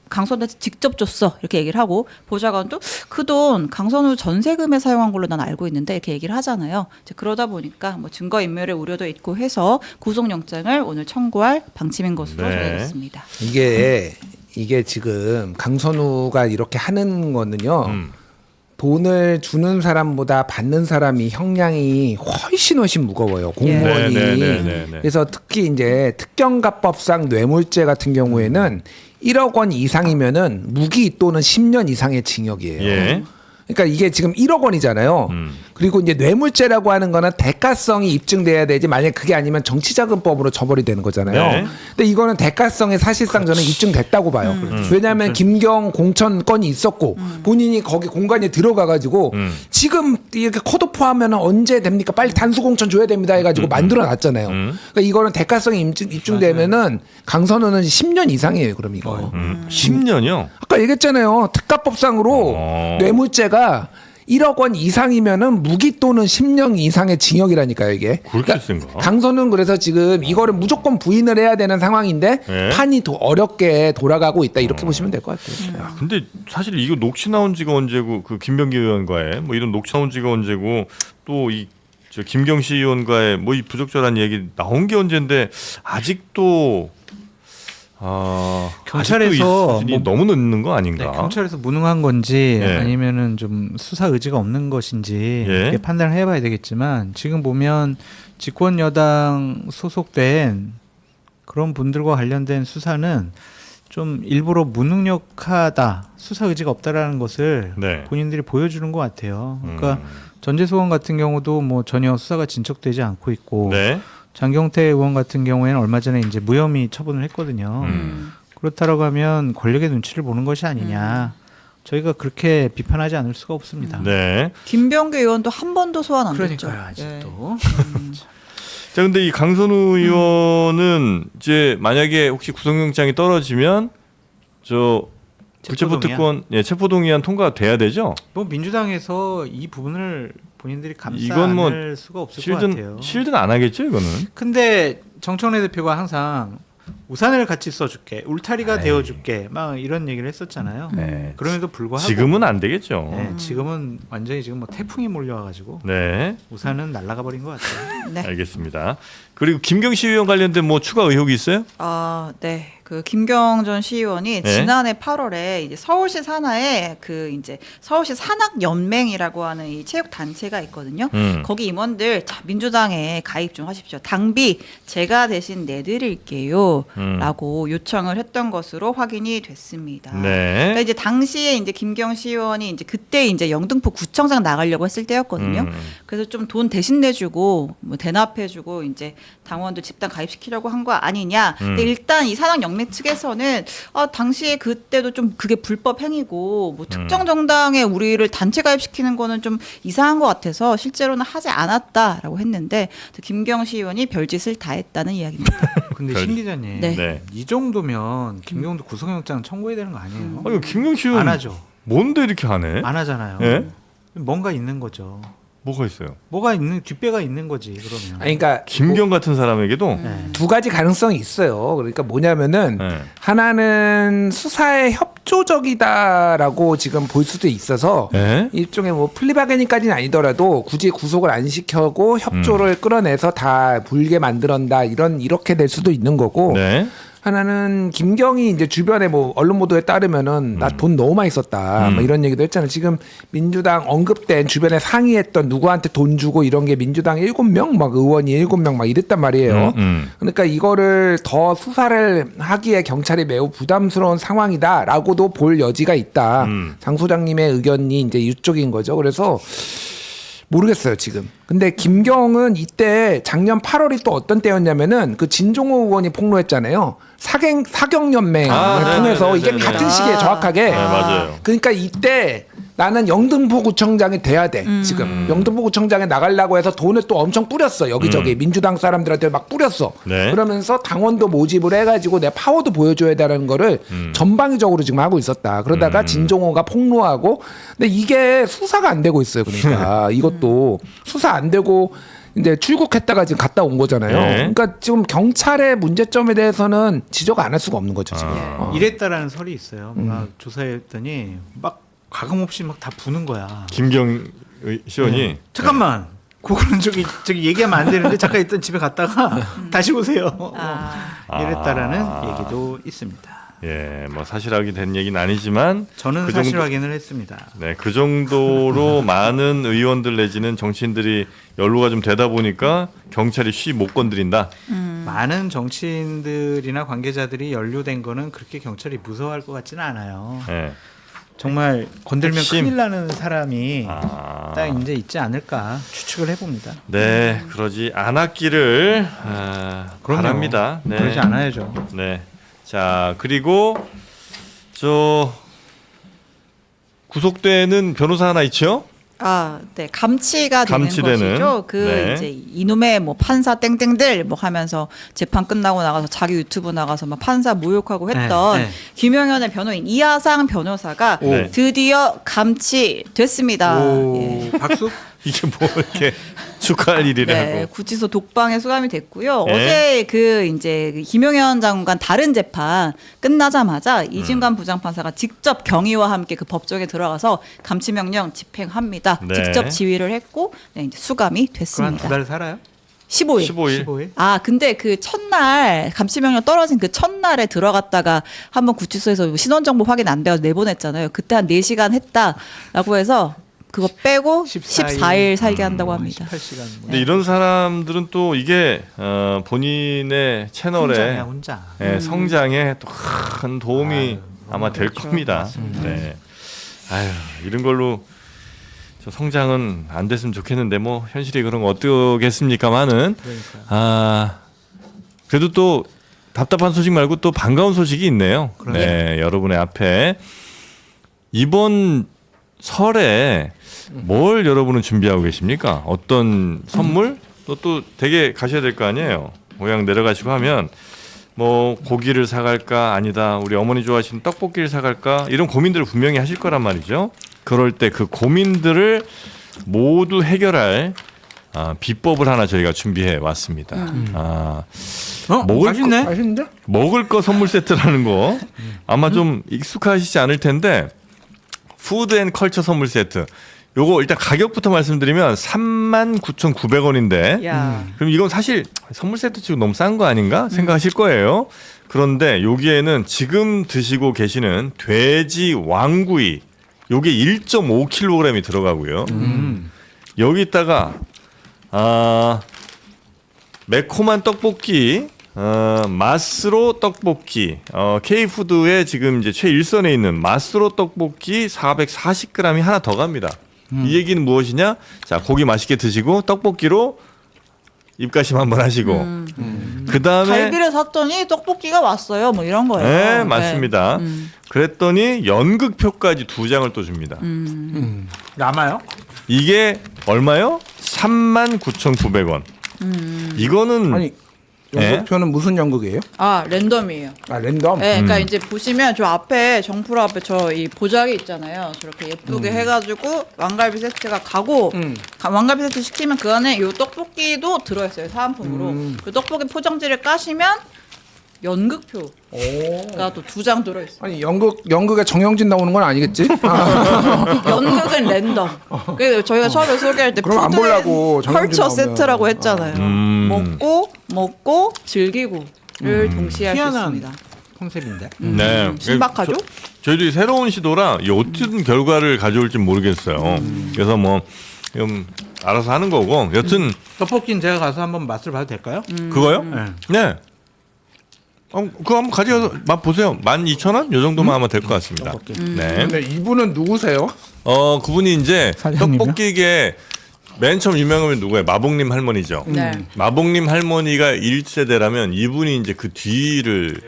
강선우한테 직접 줬어 이렇게 얘기를 하고 보좌관도 그 돈 강선우 전세금에 사용한 걸로 난 알고 있는데 이렇게 얘기를 하잖아요. 이제 그러다 보니까 뭐 증거인멸의 우려도 있고 해서 구속영장을 오늘 청구할 방침인 것으로 네. 전해졌습니다. 이게 지금 강선우가 이렇게 하는 거는요. 돈을 주는 사람보다 받는 사람이 형량이 훨씬 무거워요. 공무원이. 네. 그래서 특히 이제 특경가법상 뇌물죄 같은 경우에는 1억 원 이상이면은 무기 또는 10년 이상의 징역이에요. 예. 그러니까 이게 지금 1억 원이잖아요. 그리고 이제 뇌물죄라고 하는 거는 대가성이 입증돼야 되지 만약 그게 아니면 정치자금법으로 처벌이 되는 거잖아요. 네. 근데 이거는 대가성이 사실상 저는 입증됐다고 봐요. 왜냐하면 김경 공천 건이 있었고 본인이 거기 공간에 들어가가지고 지금 이렇게 컷오프하면 언제 됩니까? 빨리 단수 공천 줘야 됩니다 해가지고 만들어놨잖아요. 그러니까 이거는 대가성이 입증되면은 강선우는 10년 이상이에요. 그럼 이거 10년이요? 아까 얘기했잖아요. 특가법상으로 뇌물죄가 1억 원 이상이면은 무기 또는 10년 이상의 징역이라니까요, 이게. 그렇게 센가? 강선은 그래서 지금 이거를 무조건 부인을 해야 되는 상황인데 네. 판이 더 어렵게 돌아가고 있다 이렇게 보시면 될 것 같아요. 야, 근데 사실 이거 녹취 나온 지가 언제고 그 김병기 의원과의 뭐 이런 녹취 나온 지가 언제고 또 이 저 김경시 의원과의 뭐 이 부적절한 얘기 나온 게 언젠데 아직도 경찰에서 아직도 이 수준이 너무 늦는 거 네, 아닌가? 경찰에서 무능한 건지 예. 아니면은 좀 수사 의지가 없는 것인지 예. 이렇게 판단을 해봐야 되겠지만 지금 보면 집권 여당 소속된 그런 분들과 관련된 수사는 좀 일부러 무능력하다, 수사 의지가 없다라는 것을 네. 본인들이 보여주는 것 같아요. 그러니까 전재수원 같은 경우도 뭐 전혀 수사가 진척되지 않고 있고 네. 장경태 의원 같은 경우에는 얼마 전에 이제 무혐의 처분을 했거든요. 그렇다라고 하면 권력의 눈치를 보는 것이 아니냐. 저희가 그렇게 비판하지 않을 수가 없습니다. 네. 김병규 의원도 한 번도 소환 안 됐죠. 그러니까요, 아직도. 자, 근데 이 강선우 의원은 이제 만약에 혹시 구속영장이 떨어지면 저 불체포 특권, 체포동의안 통과가 돼야 되죠? 뭐 민주당에서 이 부분을 본인들이 감싸 이건 뭐 안을 수가 없을 것 같아요. 실드는 안 하겠죠, 이거는. 근데 정청래 대표가 항상 우산을 같이 써줄게, 울타리가 되어줄게, 막 이런 얘기를 했었잖아요. 네. 그럼에도 불구하고 지금은 안 되겠죠. 네, 지금은 완전히 지금 뭐 태풍이 몰려와가지고 네. 우산은 날아가 버린 것 같아요. 네. 알겠습니다. 그리고 김경시 의원 관련된 뭐 추가 의혹이 있어요? 네. 그 김경전 시의원이 네. 지난해 8월에 이제 서울시 산하에 그 이제 서울시 산악연맹이라고 하는 이 체육 단체가 있거든요. 거기 임원들 자 민주당에 가입 좀 하십시오. 당비 제가 대신 내드릴게요라고 요청을 했던 것으로 확인이 됐습니다. 네. 그러니까 이제 당시에 이제 김경 시의원이 이제 그때 이제 영등포 구청장 나가려고 했을 때였거든요. 그래서 좀 돈 대신 내주고 뭐 대납해주고 이제 당원들 집단 가입시키려고 한 거 아니냐. 근데 일단 이 산악연맹 측에서는 당시에 그때도 좀 그게 불법 행위고 뭐 특정 정당에 우리를 단체 가입시키는 거는 좀 이상한 것 같아서 실제로는 하지 않았다라고 했는데 김경 시의원이 별짓을 다 했다는 이야기입니다. 근데 신 기자님, 네. 네. 이 정도면 김경도 구속영장 청구해야 되는 거 아니에요? 아니, 김경시 의원 안 하죠. 뭔데 이렇게 하네? 안 하잖아요. 예? 뭔가 있는 거죠. 뭐가 있어요? 뭐가 있는 뒷배가 있는 거지 그러면. 아니, 그러니까 김경 같은 사람에게도 네. 두 가지 가능성이 있어요. 그러니까 뭐냐면은 네. 하나는 수사에 협조적이다라고 지금 볼 수도 있어서 네? 일종의 뭐 플리바게닝까지는 아니더라도 굳이 구속을 안 시켜고 협조를 끌어내서 다 불게 만들었다 이렇게 될 수도 있는 거고 네. 하나는 김경이 이제 주변에 뭐 언론 보도에 따르면은 나 돈 너무 많이 썼다 뭐 이런 얘기도 했잖아요. 지금 민주당 언급된 주변에 상의했던 누구한테 돈 주고 이런 게 민주당 7명 막 의원이 7명 막 이랬단 말이에요. 그러니까 이거를 더 수사를 하기에 경찰이 매우 부담스러운 상황이다라고도 볼 여지가 있다. 장 소장님의 의견이 이제 이쪽인 거죠. 그래서 모르겠어요 지금. 근데 김경은 이때 작년 8월이 또 어떤 때였냐면은 그 진종호 의원이 폭로했잖아요. 사경연맹을 통해서 네네네네. 이게 같은 시기에 정확하게. 네, 맞아요. 그러니까 이때 나는 영등포구청장이 돼야 돼. 지금 영등포구청장에 나가려고 해서 돈을 또 엄청 뿌렸어. 여기저기 민주당 사람들한테 막 뿌렸어. 네. 그러면서 당원도 모집을 해가지고 내 파워도 보여줘야 되는 거를 전방위적으로 지금 하고 있었다. 그러다가 진종호가 폭로하고 근데 이게 수사가 안 되고 있어요. 그러니까 이것도 수사 안 되고 이제 출국했다가 지금 갔다 온 거잖아요. 네. 그러니까 지금 경찰의 문제점에 대해서는 지적 안 할 수가 없는 거죠 지금. 이랬다라는 설이 있어요. 막 조사했더니 막 가감없이 막 다 부는 거야. 김경 시원이 잠깐만. 그거는 저기 얘기하면 안 되는데 잠깐 일단 집에 갔다가 다시 오세요. 이랬다라는 얘기도 있습니다. 예, 뭐 사실하게 된 얘기는 아니지만 저는 그 사실 정도- 확인을 했습니다. 네, 그 정도로 많은 의원들 내지는 정치인들이 연루가 좀 되다 보니까 경찰이 쉬 못 건드린다. 많은 정치인들이나 관계자들이 연루된 거는 그렇게 경찰이 무서워할 것 같지는 않아요. 예. 정말 건들면 핵심. 큰일 나는 사람이 아. 딱 이제 있지 않을까 추측을 해봅니다. 네, 그러지 않았기를 그럼요. 바랍니다. 네. 그러지 않아야죠. 네. 자, 그리고 저 구속되는 변호사 하나 있죠? 아, 네. 감치가 되는 감치되는. 것이죠. 그 네. 이제 이놈의 뭐 판사 땡땡들 뭐 하면서 재판 끝나고 나가서 자기 유튜브 나가서 막 판사 모욕하고 했던 네, 네. 김영현의 변호인 이하상 변호사가 네. 드디어 감치됐습니다. 예. 박수? 이게 뭐 이렇게 축하할 일이라고. 네, 구치소 독방에 수감이 됐고요. 네. 어제 그 이제 그 김용현 장관 다른 재판 끝나자마자 이진관 부장판사가 직접 경위와 함께 그 법정에 들어가서 감치명령 집행합니다. 네. 직접 지휘를 했고 네, 이제 수감이 그한 됐습니다. 2달 살아요? 15일. 15일. 15일? 아, 근데 그 첫날 감치명령 떨어진 그 첫날에 들어갔다가 한번 구치소에서 신원정보 확인 안 돼서 내보냈잖아요. 그때 한 4시간 했다라고 해서 그거 빼고 14일 살게 한다고 합니다. 18시간. 근데 이런 사람들은 또 이게 본인의 채널에 혼자야 혼자. 성장에 또 큰 도움이 아마 될 겁니다. 네. 아유, 이런 걸로 저 성장은 안 됐으면 좋겠는데 뭐 현실이 그런 거 어떻겠습니까만은 그래도 또 답답한 소식 말고 또 반가운 소식이 있네요. 네, 여러분의 앞에 이번 설에 뭘 여러분은 준비하고 계십니까? 어떤 선물? 또 되게 가셔야 될 거 아니에요. 고향 내려가시고 하면 뭐 고기를 사갈까 아니다 우리 어머니 좋아하시는 떡볶이를 사갈까 이런 고민들을 분명히 하실 거란 말이죠. 그럴 때 그 고민들을 모두 해결할 비법을 하나 저희가 준비해 왔습니다. 맛있네. 맛있는데? 먹을 거 선물 세트라는 거 아마 좀 익숙하시지 않을 텐데 푸드 앤 컬처 선물 세트. 요거 일단 가격부터 말씀드리면 39,900원인데 야. 그럼 이건 사실 선물 세트 치고 너무 싼 거 아닌가 생각하실 거예요. 그런데 여기에는 지금 드시고 계시는 돼지 왕구이 요게 1.5kg이 들어가고요. 여기다가 매콤한 떡볶이 마스로 떡볶이 K푸드의 지금 이제 최일선에 있는 마스로 떡볶이 440g이 하나 더 갑니다. 이 얘기는 무엇이냐? 자, 고기 맛있게 드시고 떡볶이로 입가심 한번 하시고 그다음에 갈비를 샀더니 떡볶이가 왔어요. 뭐 이런 거예요. 네, 맞습니다. 네. 그랬더니 연극표까지 2장을 또 줍니다. 남아요? 이게 얼마요? 39,900원. 이거는 아니 연극표는 무슨 연극이에요? 아, 랜덤이에요. 아 랜덤. 네, 그러니까 이제 보시면 저 앞에 정프로 앞에 저 이 보자기 있잖아요. 저렇게 예쁘게 해가지고 왕갈비 세트가 가고 왕갈비 세트 시키면 그 안에 요 떡볶이도 들어있어요 사은품으로. 그 떡볶이 포장지를 까시면 연극표가 또 2장 들어있어요. 아니 연극에 정영진 나오는 건 아니겠지? 연극은 랜덤. 그래서 저희가 처음에 소개할 때 그럼 안 푸드 앤 보려고 정영진 컬처 나오면. 세트라고 했잖아요. 먹고 즐기고를 동시에 할 수 희한한 있습니다. 컨셉인데. 네. 신박하죠? 저희도 새로운 시도라 이 어떤 결과를 가져올지 모르겠어요. 그래서 뭐 알아서 하는 거고 여튼 떡볶이는 제가 가서 한번 맛을 봐도 될까요? 그거요? 네. 네. 그거 한번 가져가서 맛 보세요. 12,000원? 요 정도만 하면 될 것 같습니다. 네. 근데 이분은 누구세요? 그분이 이제 사장님이요? 떡볶이계 맨 처음 유명하면 누구예요? 마봉님 할머니죠. 네. 마봉님 할머니가 1세대라면 이분이 이제 그 뒤를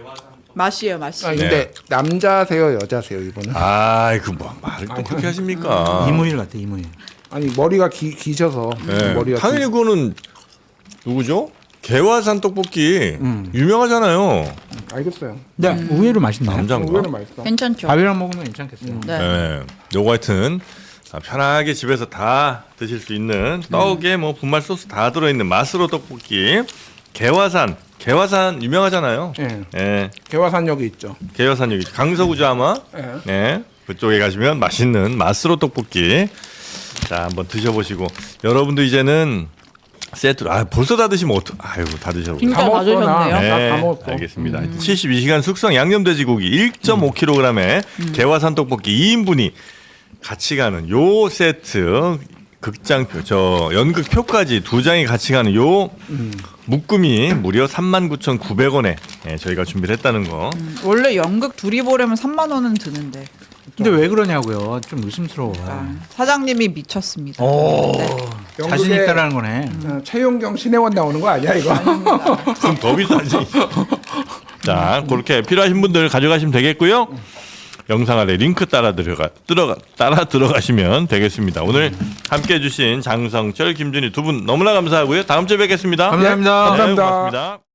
맛이에요. 아니 근데 남자세요, 여자세요 이분은? 그 뭐 말을 또 그렇게 하십니까? 이무일 같아 이무일. 아니 머리가 기셔서 네. 머리가 당연히 그거는 누구죠? 개화산 떡볶이 유명하잖아요. 알겠어요. 네, 의외로 맛있네요. 남자인가? 의외로 맛있어. 괜찮죠? 밥이랑 먹으면 괜찮겠어요. 네. 네. 요거 하여튼 편하게 집에서 다 드실 수 있는 떡에 뭐 분말 소스 다 들어있는 마스로 떡볶이 개화산 유명하잖아요. 예. 네. 개화산역이 있죠. 개화산 여기 강서구죠 아마. 예. 네. 그쪽에 가시면 맛있는 마스로 떡볶이 자 한번 드셔보시고 여러분도 이제는 세트로 벌써 다 드시면 다 드셔보세요. 진짜 다 다 먹었구나. 드셨네요. 네. 다 먹었어. 알겠습니다. 72시간 숙성 양념돼지고기 1.5kg에 개화산 떡볶이 2인분이 같이 가는 요 세트 극장표 연극표까지 2장이 같이 가는 요 묶음이 무려 39,900원에 저희가 준비를 했다는 거. 원래 연극 둘이 보려면 3만 원은 드는데. 근데 왜 그러냐고요. 좀 의심스러워요. 사장님이 미쳤습니다. 자신 영국의 있다라는 거네. 최용경 신혜원 나오는 거 아니야 이거? 그럼 더 비싸지. 자, 그렇게 필요하신 분들 가져가시면 되겠고요. 영상 아래 링크 따라 들어가시면 되겠습니다. 오늘 함께해 주신 장성철, 김준희 두 분 너무나 감사하고요. 다음 주에 뵙겠습니다. 감사합니다. 감사합니다. 고맙습니다.